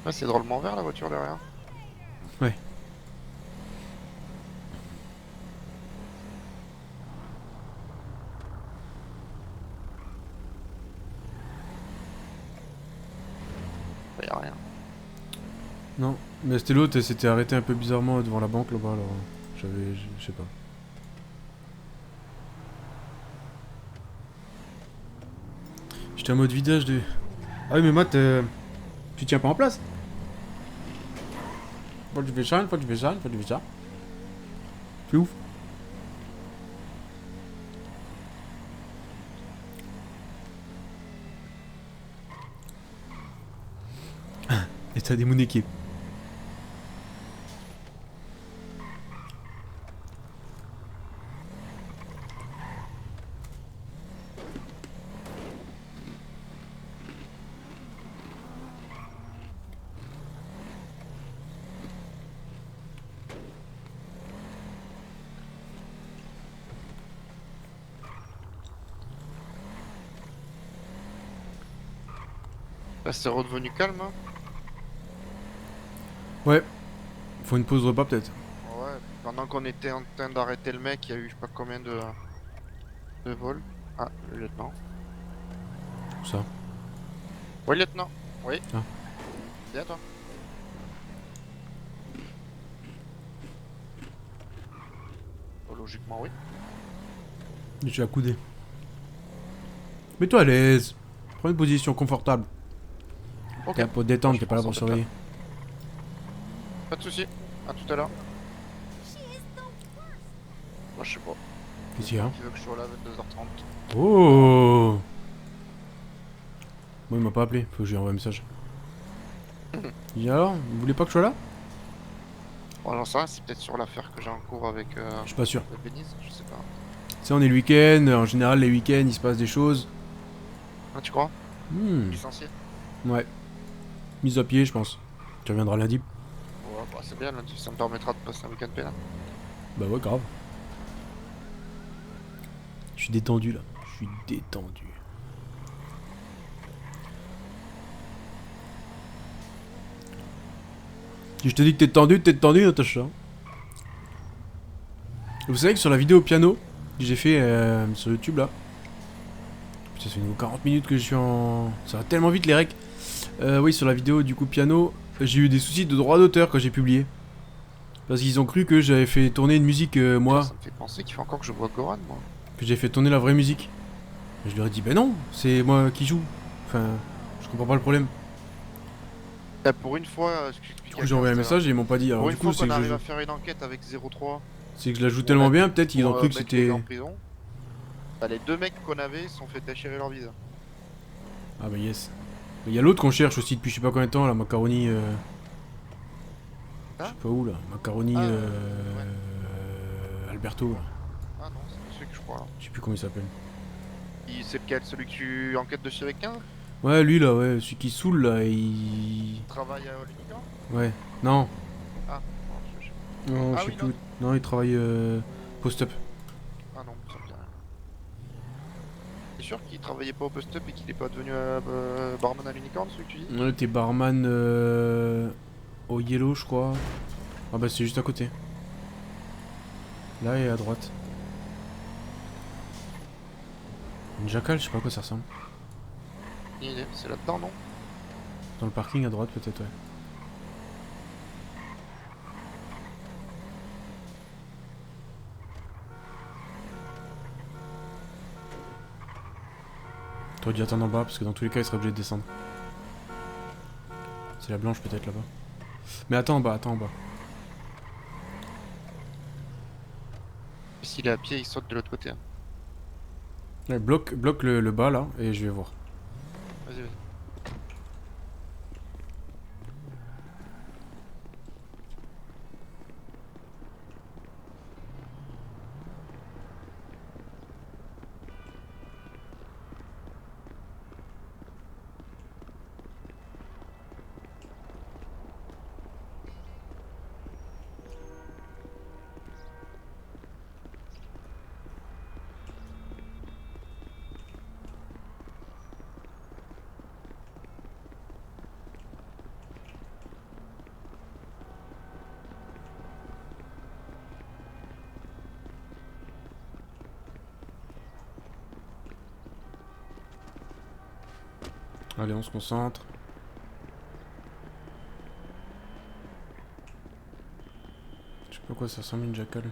Ouais, c'est drôlement vert la voiture derrière. Ouais. Y'a rien. Non, mais c'était l'autre, elle s'était arrêtée un peu bizarrement devant la banque là-bas, alors je sais pas. J'étais en mode vidage de... Ah oui mais Matt, tu tiens pas en place. Une fois tu fais ça, une fois tu fais ça, une fois tu fais ça. C'est ouf. Et t'as des mon équipe. Là, c'est redevenu calme. Hein. Ouais. Faut une pause repas peut-être. Ouais, pendant qu'on était en train d'arrêter le mec, il y a eu je sais pas combien de vols. Ah, le lieutenant. Où ça? Oui, lieutenant. Oui. Ah. Bien, toi. Oh, logiquement, oui. Je suis accoudé. Mets-toi à l'aise. Prends une position confortable. Ok. T'es là pour te détendre, Je t'es pas là prends pour ça, surveiller. Pas de soucis. À tout à l'heure. Moi, je sais pas. Qu'est-ce qu'il y a? Qui veut que je sois là à 22h30. Oh! Moi, il m'a pas appelé. Faut que je lui envoie un message. Il dit alors, vous voulez pas que je sois là? Bon, j'en sais rien, c'est peut-être sur l'affaire que j'ai en cours avec Je suis pas sûr. Benise, je sais pas. Tu sais, on est le week-end. En général, les week-ends, il se passe des choses. Ah, tu crois Hmm. Licencié. Ouais. Mise à pied, je pense. Tu reviendras lundi. Ouais, bah c'est bien, lundi, ça me permettra de passer un week-end pénal. Bah ouais, grave. Je suis détendu là. Je suis détendu. Si je te dis que t'es tendu, Natacha. Vous savez que sur la vidéo piano que j'ai fait sur YouTube là. Putain, ça fait 40 minutes que je suis en. Ça va tellement vite les recs. Oui, sur la vidéo du coup piano, j'ai eu des soucis de droit d'auteur quand j'ai publié. Parce qu'ils ont cru que j'avais fait tourner une musique moi. Ça me fait penser qu'il faut encore que je vois Goran, moi. Que j'ai fait tourner la vraie musique. Et je leur ai dit, ben non, c'est moi qui joue. Enfin, je comprends pas le problème. Pour une fois, ce que Du j'expliquais coup, j'ai envoyé un message et ils m'ont pas dit. Alors, pour du une coup, fois c'est qu'on que, arrive à faire une enquête avec 03. c'est que je la joue tellement bien, peut-être qu'ils ont cru que mettre les c'était. gars en prison. Bah, les deux mecs qu'on avait se sont fait déchirer leur visa. Ah, bah yes. Il y a l'autre qu'on cherche aussi depuis je sais pas combien de temps, la macaroni. Je sais pas où là. Macaroni. Ah, Alberto là. Ah non, c'est celui que je crois là. Je sais plus comment il s'appelle. C'est lequel? Celui que tu enquêtes de chez Requin? Ouais, lui là, ouais, celui qui saoule là, il. Travaille à l'Unicorn? Ouais. Non. Ah, non, je sais pas. Non, Ah je sais oui, plus. Non, il travaille post-up. Ah non, ça me dit rien. T'es sûr qu'il travaillait pas au post-up et qu'il est pas devenu barman à l'Unicorn, celui que tu dis? Ouais, t'es barman au Yellow, je crois. Ah bah c'est juste à côté. Là et à droite. Une jackale, je sais pas à quoi ça ressemble. Ni idée, c'est là-dedans, non? Dans le parking à droite peut-être, ouais. T'aurais dû attendre en bas parce que dans tous les cas il serait obligé de descendre. C'est la blanche peut-être là-bas. Mais attends en bas, attends en bas. S'il est à pied, il saute de l'autre côté. Hein. Ouais, bloque le bas là et je vais voir. Vas-y, vas-y. Allez, on se concentre. Je sais pas quoi ça ressemble une jackale.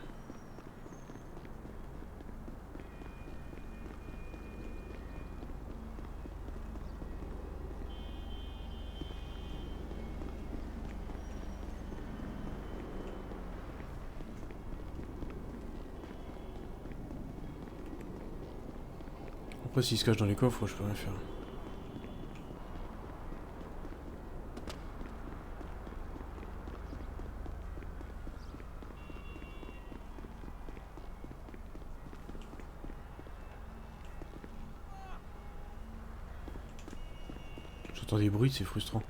Après s'il se cache dans les coffres, je peux rien faire. J'entends des bruits, c'est frustrant.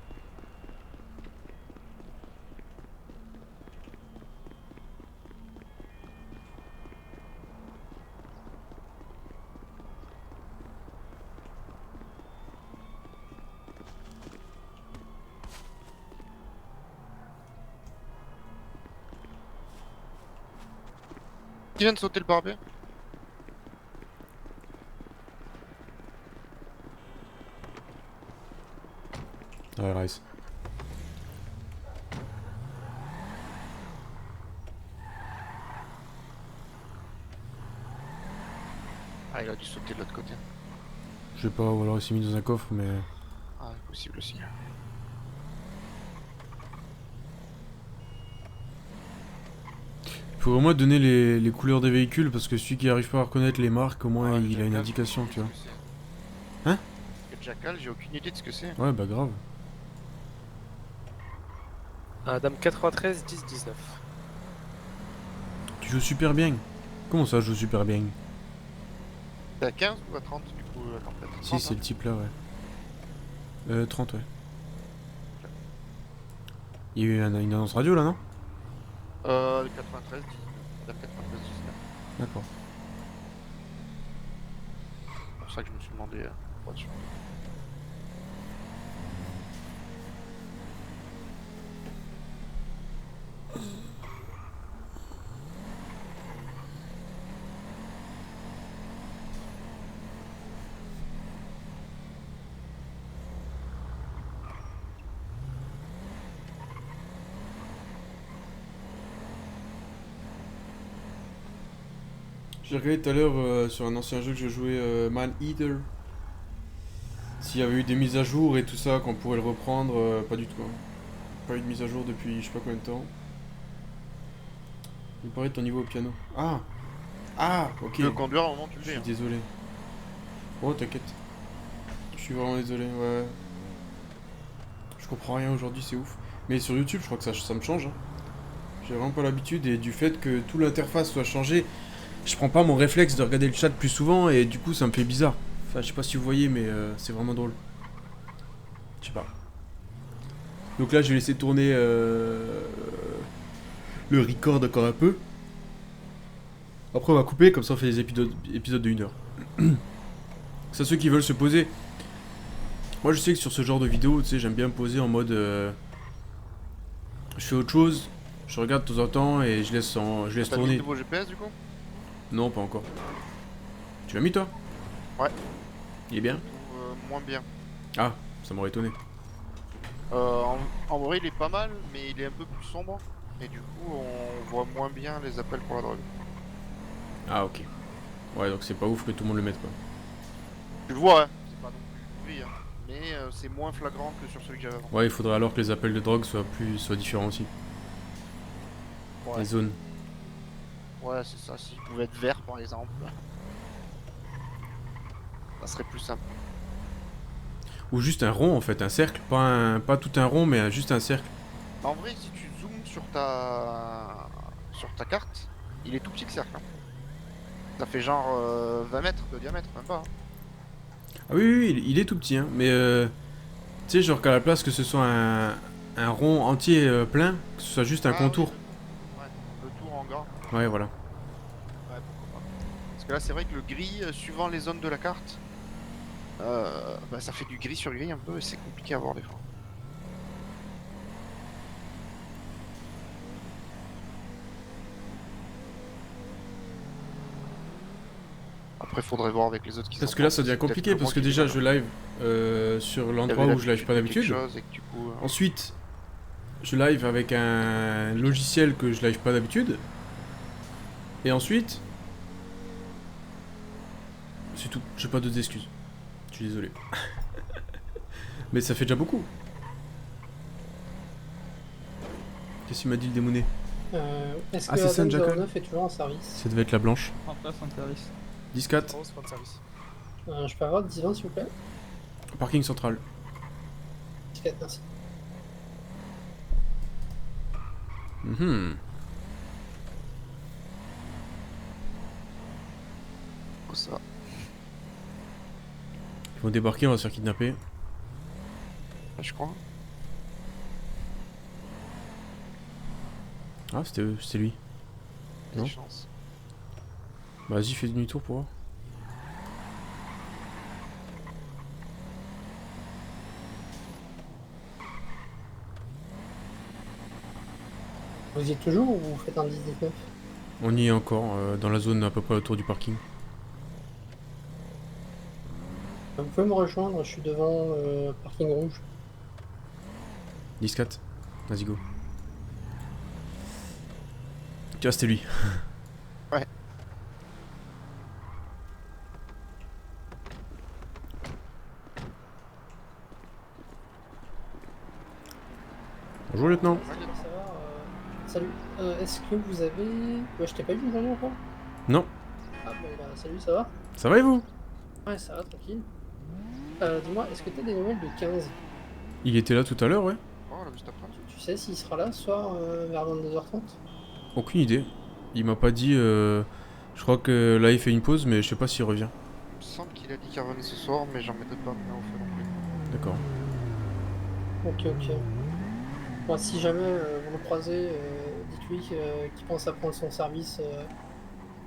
Qui vient de sauter le parapet? Ouais, Rice. Ah, il a dû sauter de l'autre côté. Je sais pas, ou alors il s'est mis dans un coffre, mais... Ah, possible aussi. Faut au moins donner les couleurs des véhicules, parce que celui qui arrive pas à reconnaître les marques, au moins Ouais, il a une Jackal, indication, je tu sais vois. ce que c'est. Hein? Le Jackal, j'ai aucune idée de ce que c'est. Ouais, bah grave. Dame 93 10 19. Tu joues super bien. Comment ça, je joue super bien? T'es à 15 ou à 30 du coup, la tempête? Si, 30, c'est le type là, ouais. 30, ouais. Il y a eu une annonce radio là, non? Le 93, 19. Dame 93, 19. D'accord. C'est pour ça que je me suis demandé pour être sûr. J'ai regardé tout à l'heure sur un ancien jeu que je jouais, Man Eater. S'il y avait eu des mises à jour et tout ça, qu'on pourrait le reprendre, pas du tout. Hein. Pas eu de mise à jour depuis je sais pas combien de temps. Il paraît ton niveau au piano. Ah! Ah! Ok. Tu veux conduire au moment où tu Je le suis fais. Hein. désolé. Oh, t'inquiète. Je suis vraiment désolé, ouais. Je comprends rien aujourd'hui, c'est ouf. Mais sur YouTube, je crois que ça me change. Hein. J'ai vraiment pas l'habitude et du fait que tout l'interface soit changée, je prends pas mon réflexe de regarder le chat plus souvent et du coup ça me fait bizarre. Enfin, je sais pas si vous voyez, mais c'est vraiment drôle. Je sais pas. Donc là, je vais laisser tourner le record encore un peu. Après, on va couper, comme ça on fait des épisodes de 1 heure. C'est ceux qui veulent se poser. Moi, je sais que sur ce genre de vidéo, tu sais, j'aime bien me poser en mode. Je fais autre chose, je regarde de temps en temps et je laisse T'as mis le tourner. nouveau GPS du coup? Non, pas encore. Tu l'as mis toi? Ouais. Il est bien? Moins bien. Ah, ça m'aurait étonné. En vrai, il est pas mal, mais il est un peu plus sombre. Et du coup, on voit moins bien les appels pour la drogue. Ah, ok. Ouais, donc c'est pas ouf que tout le monde le mette quoi. Tu le vois, hein. C'est pas non plus pourri, hein. Mais c'est moins flagrant que sur celui que j'avais avant. Ouais, il faudrait alors que les appels de drogue soient différents aussi. Ouais, Les zones. ouais c'est ça. S'il pouvait être vert par exemple, ça serait plus simple. Ou juste un rond en fait, un cercle. Pas tout un rond, mais juste un cercle. En vrai, si tu zoomes sur ta carte, il est tout petit le cercle. Hein. Ça fait genre 20 mètres de diamètre, même pas. Hein. Ah oui, oui, il est tout petit, hein. Mais tu sais, genre qu'à la place que ce soit un rond entier plein, que ce soit juste un contour. Oui. Ouais, le tour en gras. Ouais, voilà. Ouais, pourquoi pas. Parce que là, c'est vrai que le gris, suivant les zones de la carte, bah, ça fait du gris sur gris un peu et c'est compliqué à voir des fois. Après, faudrait voir avec les autres qui Parce sont que là, pas, ça devient c'est peut-être compliqué, que parce moi que qui déjà, l'ai je mal. live sur l'endroit Il y avait où je live pas l'habitude de quelque d'habitude. chose et que du coup, Ensuite, je live avec un logiciel que je live pas d'habitude. Et ensuite... C'est tout, j'ai pas d'autres excuses. Je suis désolé. Mais ça fait déjà beaucoup. Qu'est-ce qu'il m'a dit le démoné? Est-ce Ah, que c'est ça, Adam Jackal 09 est toujours en service? Ça devait être la blanche. En place en service. 10-4, Grosse fin de service. Je peux avoir 10-20 s'il vous plaît? parking central. 10-4, merci. Mhm. oh, ça. Ils vont débarquer, on va se faire kidnapper. Je crois. Ah, c'était lui. Des Non. chances. Bah, vas-y, fais demi-tour pour voir. Vous y êtes toujours ou vous faites un 10-19? On y est encore, dans la zone à peu près autour du parking. Vous pouvez me rejoindre, je suis devant parking rouge. 10-4. Vas-y, go. Tu vois, c'était lui. Ouais. Bonjour, lieutenant. Salut, ça va salut. Est-ce que vous avez... Ouais, je t'ai pas vu aujourd'hui encore. Non. Ah bon bah salut, ça va? Ça va et vous? Ouais, ça va, tranquille. Dis-moi, est-ce que t'as des nouvelles de 15? Il était là tout à l'heure, ouais. Oh, là, juste après. Tu sais s'il sera là ce soir vers 22h30? Aucune idée. Il m'a pas dit. Je crois que là il fait une pause, mais je sais pas s'il revient. Il me semble qu'il a dit qu'il revenait ce soir, mais j'en mettais pas bien au fait non plus. D'accord. Ok, ok. Bon, si jamais vous le croisez, dites-lui qu'il pense à prendre son service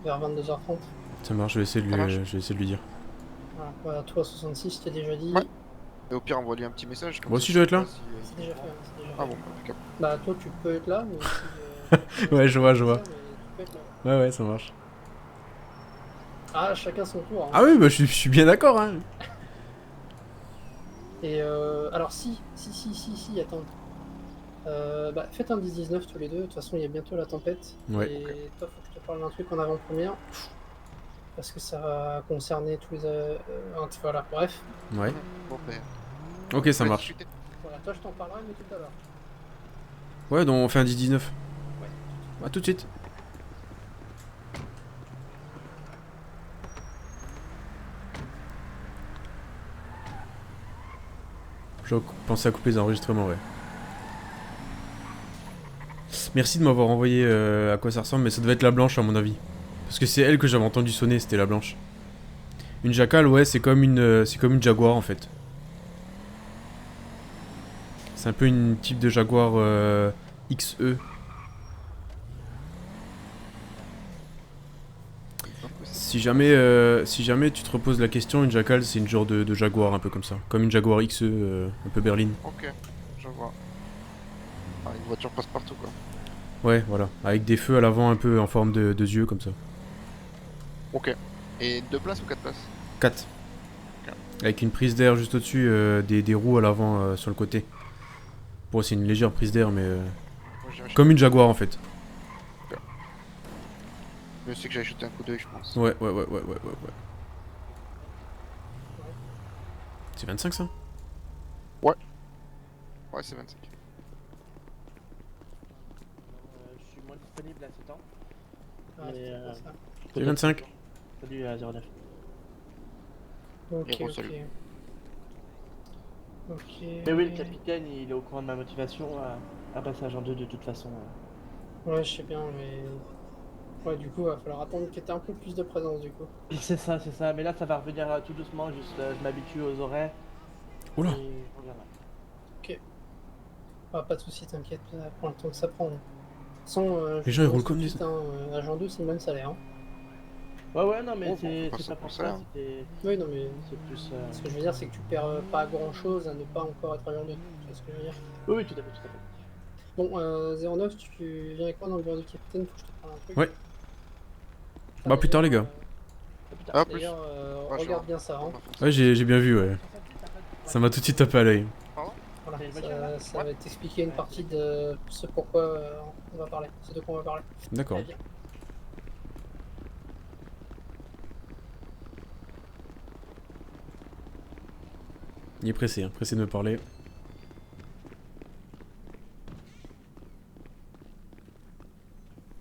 vers 22h30. Ça marche, je vais essayer de Ça marche. lui, je vais essayer de lui dire. Voilà, voilà, toi 66, je t'ai déjà dit. Ouais. Et au pire, envoie-lui un petit message. Comme Moi ça, aussi, je dois être là. sais pas C'est déjà fait, hein, c'est déjà Ah fait. bon, impeccable. Bah toi tu peux être là, mais aussi... Ouais, je vois, je vois. mais tu peux être là. Ouais, ouais, ça marche. Ah, chacun son tour. Hein. Ah oui, bah je suis bien d'accord, hein. Et alors si, attends. Bah faites un 10-19 tous les deux, de toute façon il y a bientôt la tempête. Ouais. Et toi faut que je te parle d'un truc en avant-première. Parce que ça va concerner tous les... voilà, bref. Ouais. Bon, ben, Ok, ça on va marche. discuter. Voilà, toi je t'en parlerai mais tout à l'heure. Ouais, donc on fait un 10-19. Ouais. À tout de suite. Je pensais à couper les enregistrements, ouais. Merci de m'avoir envoyé à quoi ça ressemble, mais ça devait être la blanche à mon avis. Parce que c'est elle que j'avais entendu sonner, c'était la blanche. Une jackale, ouais, c'est comme une jaguar en fait. C'est un peu une type de jaguar XE. Si jamais tu te reposes la question, une jackale c'est une genre de jaguar un peu comme ça. Comme une jaguar XE, un peu berline. Ok, je vois. Ah, une voiture passe partout quoi. Ouais, voilà. Avec des feux à l'avant un peu en forme de yeux comme ça. Ok. Et 2 places ou 4 places? 4. Avec une prise d'air juste au-dessus, des roues à l'avant sur le côté. Bon, c'est une légère prise d'air, mais Moi, j'irai comme une jaguar en fait. Je sais que j'allais jeter un coup d'œil, je pense. Ouais. C'est 25 ça? Ouais, c'est 25. Je suis moins disponible à ce temps. Ah, Mais, c'est pour ça. C'est 25. Salut à 09. Ok, Et ok. salut. Ok. Mais oui, le capitaine, il est au courant de ma motivation à passer à Jean 2 de toute façon. Ouais, je sais bien, mais... Ouais, du coup, va falloir attendre qu'il y ait un peu plus de présence, du coup. C'est ça. Mais là, ça va revenir tout doucement. Juste, je m'habitue aux horaires. Oula. Et je reviendrai. Ah, pas de soucis, t'inquiète, ça prend le temps que ça prend. De toute façon, Les gens, ils roulent comme des... Agent 2, c'est le même salaire. Hein. Ouais, non, mais Oh, c'est pas pas ça pour pour ça. ça. C'était Oui, non, mais c'est plus. ce que je veux dire, c'est que tu perds pas grand chose à ne pas encore être agent 2. Tu vois ce que je veux dire? Oui, tout à fait. Bon, 09, tu viens avec moi dans le bureau du capitaine, faut que je te parle un truc. Ouais. Ah, Bah, plus tard, les gars. Ah, plus. D'ailleurs, Ouais, je regarde vois. bien ça. Hein. Ouais, j'ai bien vu, ouais. Ça m'a tout de suite tapé à l'œil. Voilà, C'est une voiture, là ça va t'expliquer une partie de ce pourquoi on va parler. C'est de quoi on va parler. D'accord. Allez, viens. Il est pressé, hein. Pressé de me parler.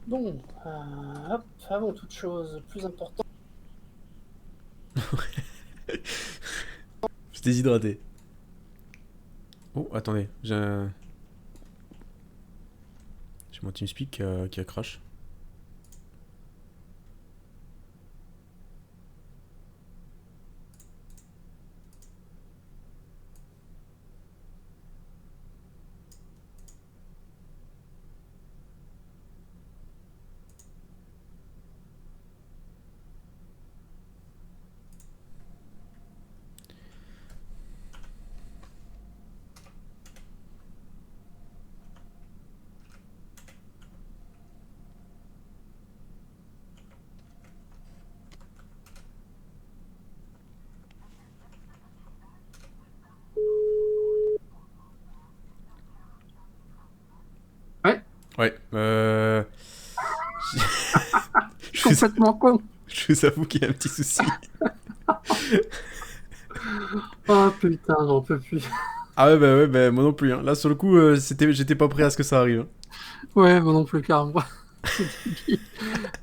Bon, hop, avant toute chose, plus important. Je déshydraté. Oh, attendez, j'ai mon TeamSpeak qui a crash. Ouais, je vous, Complètement con. je vous avoue qu'il y a un petit souci. Oh putain, j'en peux plus. Ah ouais, bah moi non plus. Hein. Là, sur le coup, j'étais pas prêt à ce que ça arrive. Hein. Ouais, moi non plus, carrément.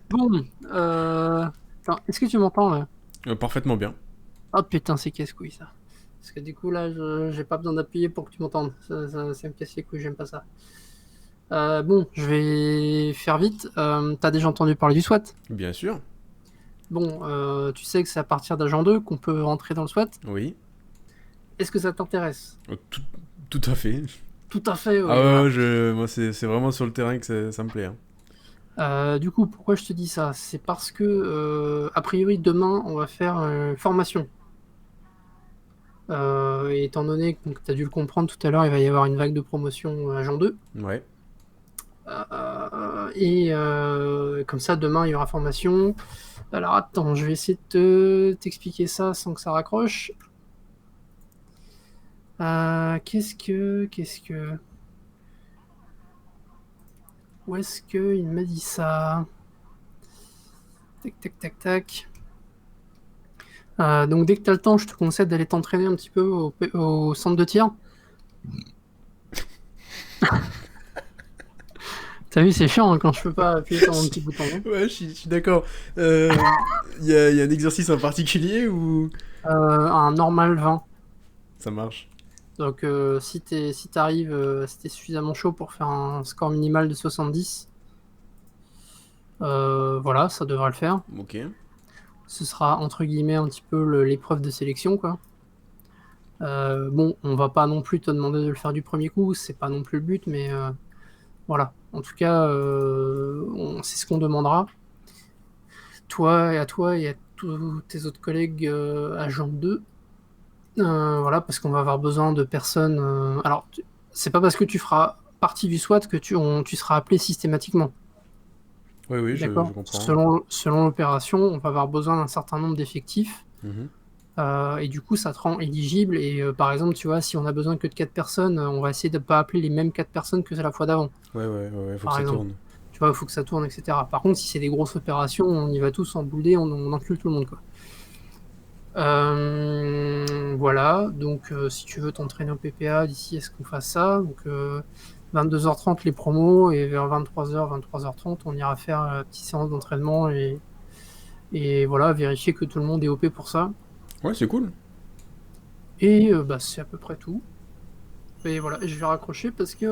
Bon, attends, est-ce que tu m'entends là? Parfaitement bien. Oh putain, c'est casse-couille ça. Parce que du coup là, j'ai pas besoin d'appuyer pour que tu m'entendes. Ça me casse les couilles, j'aime pas ça. Bon, je vais faire vite. T'as déjà entendu parler du SWAT? Bien sûr. Bon, tu sais que c'est à partir d'agent 2 qu'on peut rentrer dans le SWAT. Oui. Est-ce que ça t'intéresse? Tout à fait. Tout à fait, ouais. Ah ouais, moi c'est vraiment sur le terrain que ça me plaît. Hein. Du coup, pourquoi je te dis ça? C'est parce que, a priori, demain, on va faire une formation. Et étant donné que tu as dû le comprendre tout à l'heure, il va y avoir une vague de promotion agent 2. Ouais. Et comme ça, demain, il y aura formation. Alors attends, je vais essayer de t'expliquer ça sans que ça raccroche. Qu'est-ce que... Où est-ce qu'il m'a dit ça? Tac. Donc dès que tu as le temps, je te conseille d'aller t'entraîner un petit peu au centre de tir. T'as vu, c'est chiant hein, quand je peux pas appuyer sur mon petit bouton. Hein. Ouais, je suis d'accord. Il y a un exercice en particulier ou... Un normal 20. Ça marche. Donc si t'es suffisamment chaud pour faire un score minimal de 70, voilà, ça devrait le faire. Ok. Ce sera entre guillemets un petit peu l'épreuve de sélection, quoi. Bon, on va pas non plus te demander de le faire du premier coup, c'est pas non plus le but, mais voilà. En tout cas, c'est ce qu'on demandera. Toi et à tous tes autres collègues agents 2. Voilà, parce qu'on va avoir besoin de personnes. Alors, c'est pas parce que tu feras partie du SWAT que tu seras appelé systématiquement. Oui, je D'accord. comprends. Selon l'opération, on va avoir besoin d'un certain nombre d'effectifs. Mhm. Et du coup, ça te rend éligible. Et par exemple, tu vois, si on a besoin que de 4 personnes, on va essayer de ne pas appeler les mêmes 4 personnes que la fois d'avant. Ouais, faut Par que ça exemple. tourne. Tu vois, il faut que ça tourne, etc. Par contre, si c'est des grosses opérations, on y va tous en boule, on inclut tout le monde, quoi. Voilà, donc si tu veux t'entraîner au PPA d'ici, est-ce qu'on fasse ça? Donc 22h30 les promos et vers 23h, 23h30 on ira faire une petite séance d'entraînement et voilà, vérifier que tout le monde est OP pour ça. Ouais, c'est cool. Et bah c'est à peu près tout. Et voilà, je vais raccrocher parce que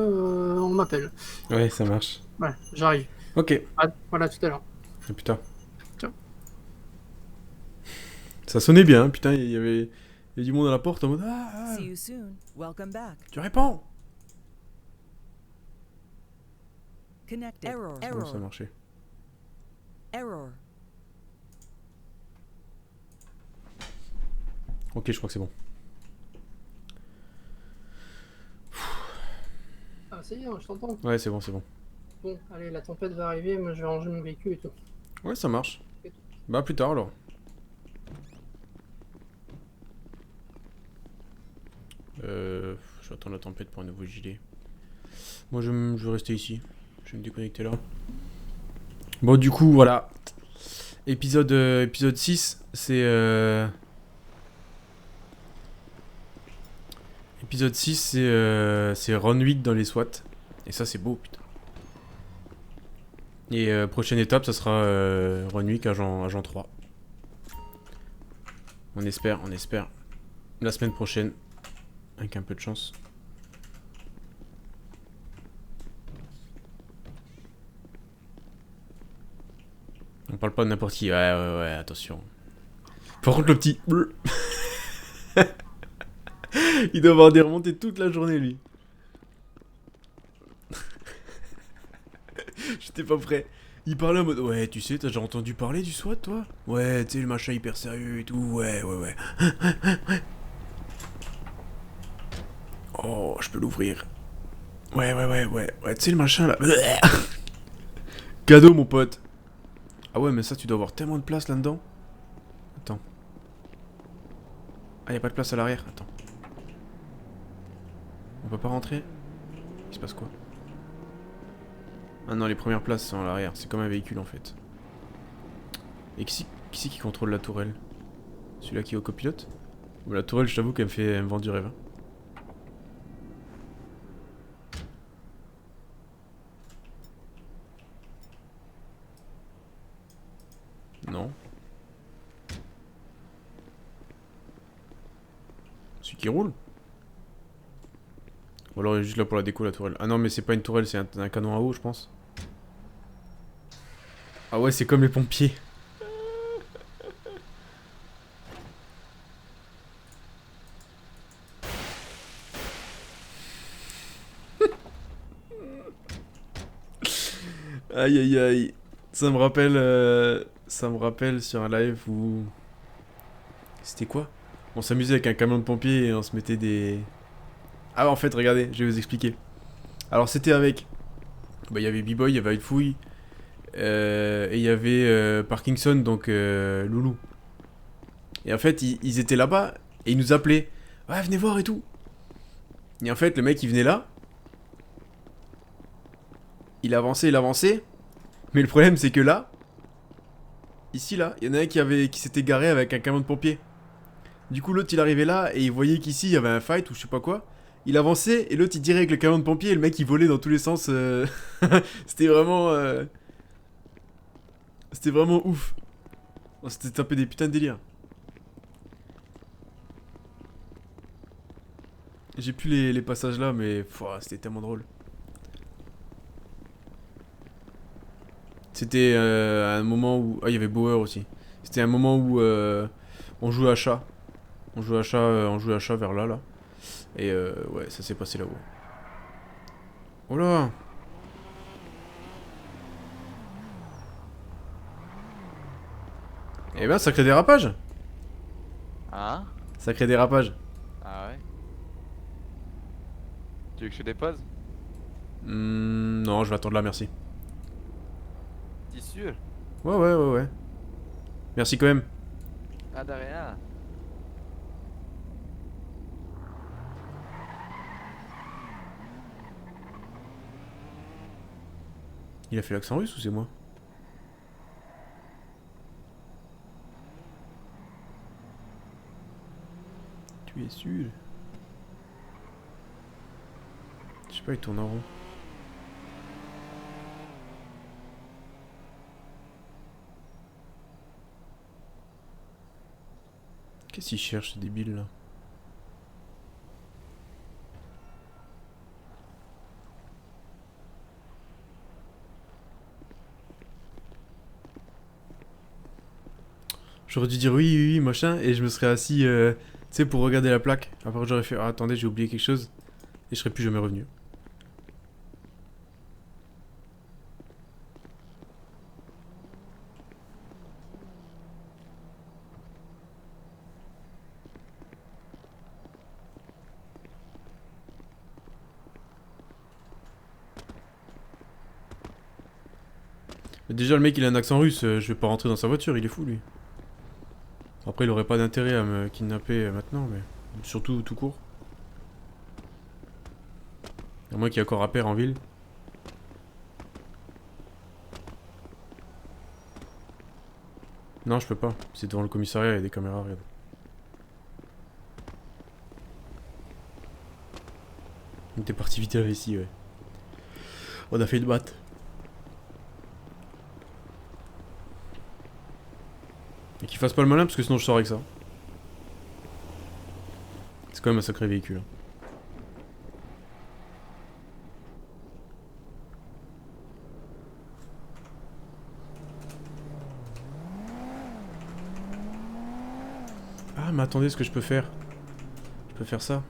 on m'appelle. Ouais, ça marche. Ouais, j'arrive. Ok. Ah, voilà, tout à l'heure. Ah, putain. Ciao. Ça sonnait bien, hein, putain, il y avait du monde à la porte en mode ah, See you soon. Welcome back. tu réponds. Connected. Error. Bon, ça a marché. Error. Ok, je crois que c'est bon. Ah, ça y est, je t'entends. Ouais, c'est bon. Bon, allez, la tempête va arriver, moi je vais ranger mon véhicule et tout. Ouais, ça marche. Bah, plus tard alors. Je vais attendre la tempête pour un nouveau gilet. Moi, je vais rester ici. Je vais me déconnecter là. Bon, du coup, voilà. Épisode 6, c'est... Épisode 6, c'est Runwick dans les SWAT. Et ça, c'est beau, putain. Et prochaine étape, ça sera Runwick agent 3. On espère. La semaine prochaine. Avec un peu de chance. On parle pas de n'importe qui. Ouais, attention. Par contre, le petit... Il doit avoir des remontées toute la journée, lui. J'étais pas prêt. Il parlait en mode, ouais, tu sais, t'as déjà entendu parler du SWAT, toi? Ouais, tu sais, le machin hyper sérieux et tout, ouais. Oh, je peux l'ouvrir. Ouais, tu sais, le machin, là. Cadeau, mon pote. Ah ouais, mais ça, tu dois avoir tellement de place là-dedans. Attends. Ah, y'a pas de place à l'arrière, attends. On peut pas rentrer? Il se passe quoi? Ah non, les premières places sont à l'arrière. C'est comme un véhicule en fait. Et qui c'est qui contrôle la tourelle? Celui-là qui est au copilote? La tourelle, je t'avoue qu'elle me vend du rêve. Hein. Non. Celui qui roule? Ou alors il est juste là pour la déco, la tourelle. Ah non, mais c'est pas une tourelle, c'est un canon à eau, je pense. Ah ouais, c'est comme les pompiers. Aïe aïe aïe. Ça me rappelle sur un live où... C'était quoi? On s'amusait avec un camion de pompiers et on se mettait des... Ah en fait, regardez, je vais vous expliquer. Alors c'était avec... Bah il y avait B-Boy, il y avait Fouille, et il y avait Parkinson, donc Loulou. Et en fait, ils étaient là-bas, et ils nous appelaient. Ouais, venez voir et tout. Et en fait, le mec, il venait là. Il avançait. Mais le problème, c'est que là... Ici, là, il y en a un qui s'était garé avec un camion de pompiers. Du coup, l'autre, il arrivait là, et il voyait qu'ici, il y avait un fight, ou je sais pas quoi. Il avançait, et l'autre, il tirait avec le camion de pompiers, et le mec, il volait dans tous les sens. C'était vraiment... C'était vraiment ouf. On s'était tapé des putains de délires. J'ai plus les passages là, mais c'était tellement drôle. C'était un moment où... Ah, il y avait Bauer aussi. C'était un moment où on jouait à chat. On jouait à chat vers là. Et ouais, ça s'est passé là-haut. Oh là! Eh ben, sacré dérapage! Hein? Sacré dérapage. Ah ouais? Tu veux que je te dépose? Non, je vais attendre là, merci. T'es sûr? Ouais. Merci quand même. Ah, de rien. Il a fait l'accent russe ou c'est moi? Tu es sûr? Je sais pas, il tourne en rond. Qu'est-ce qu'il cherche, ce débile là? J'aurais dû dire oui, machin, et je me serais assis, tu sais, pour regarder la plaque. Après, j'aurais fait, ah, attendez, j'ai oublié quelque chose, et je serais plus jamais revenu. Mais déjà, le mec, il a un accent russe, je vais pas rentrer dans sa voiture, il est fou, lui. Après, il aurait pas d'intérêt à me kidnapper maintenant, mais surtout tout court. À moins qu'il y ait encore à pair en ville. Non, je peux pas. C'est devant le commissariat, il y a des caméras, regarde. On était parti vite là ici, ouais. On a fait une batte. Et qu'il fasse pas le malin parce que sinon je sors avec ça. C'est quand même un sacré véhicule. Ah mais attendez, ce que je peux faire. Je peux faire ça.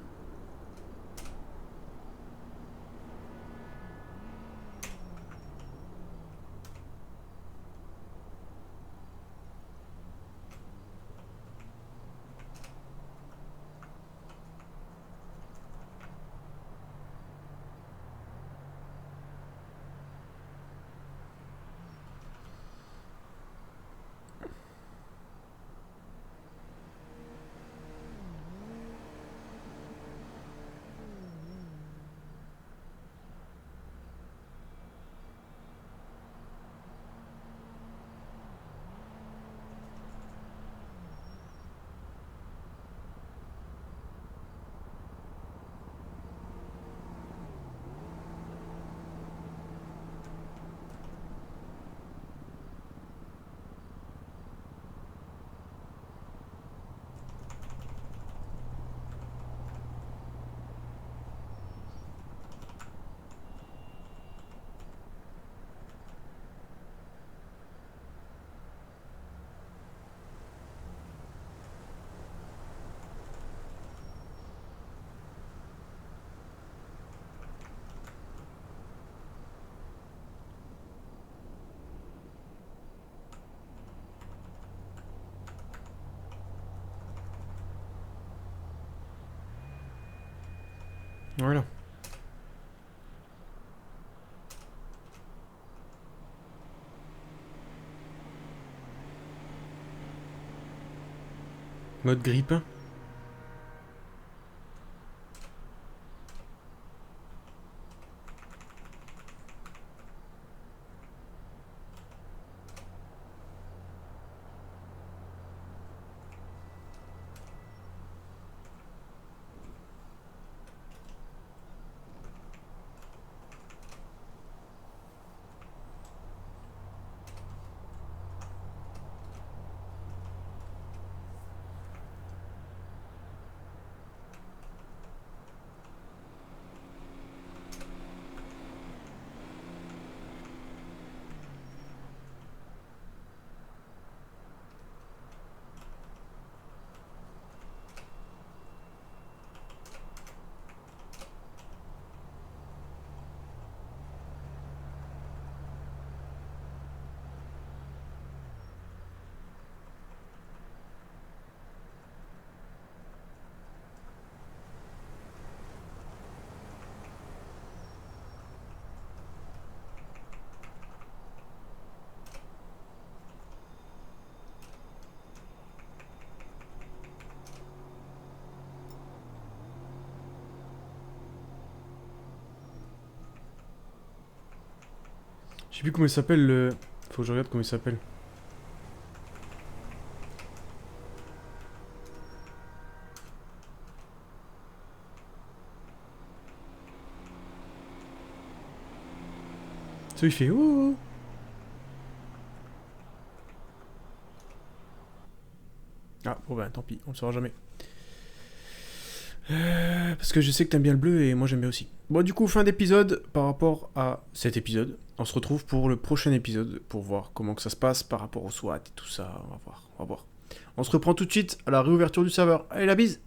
Voilà. Mode grippin. Je sais plus comment il s'appelle le... Faut que je regarde comment il s'appelle. Ça il fait ouh. Ah bon bah tant pis, on le saura jamais. Parce que je sais que t'aimes bien le bleu et moi j'aime bien aussi. Bon du coup fin d'épisode par rapport à cet épisode. On se retrouve pour le prochain épisode pour voir comment que ça se passe par rapport au SWAT et tout ça. On va voir. On se reprend tout de suite à la réouverture du serveur. Allez la bise!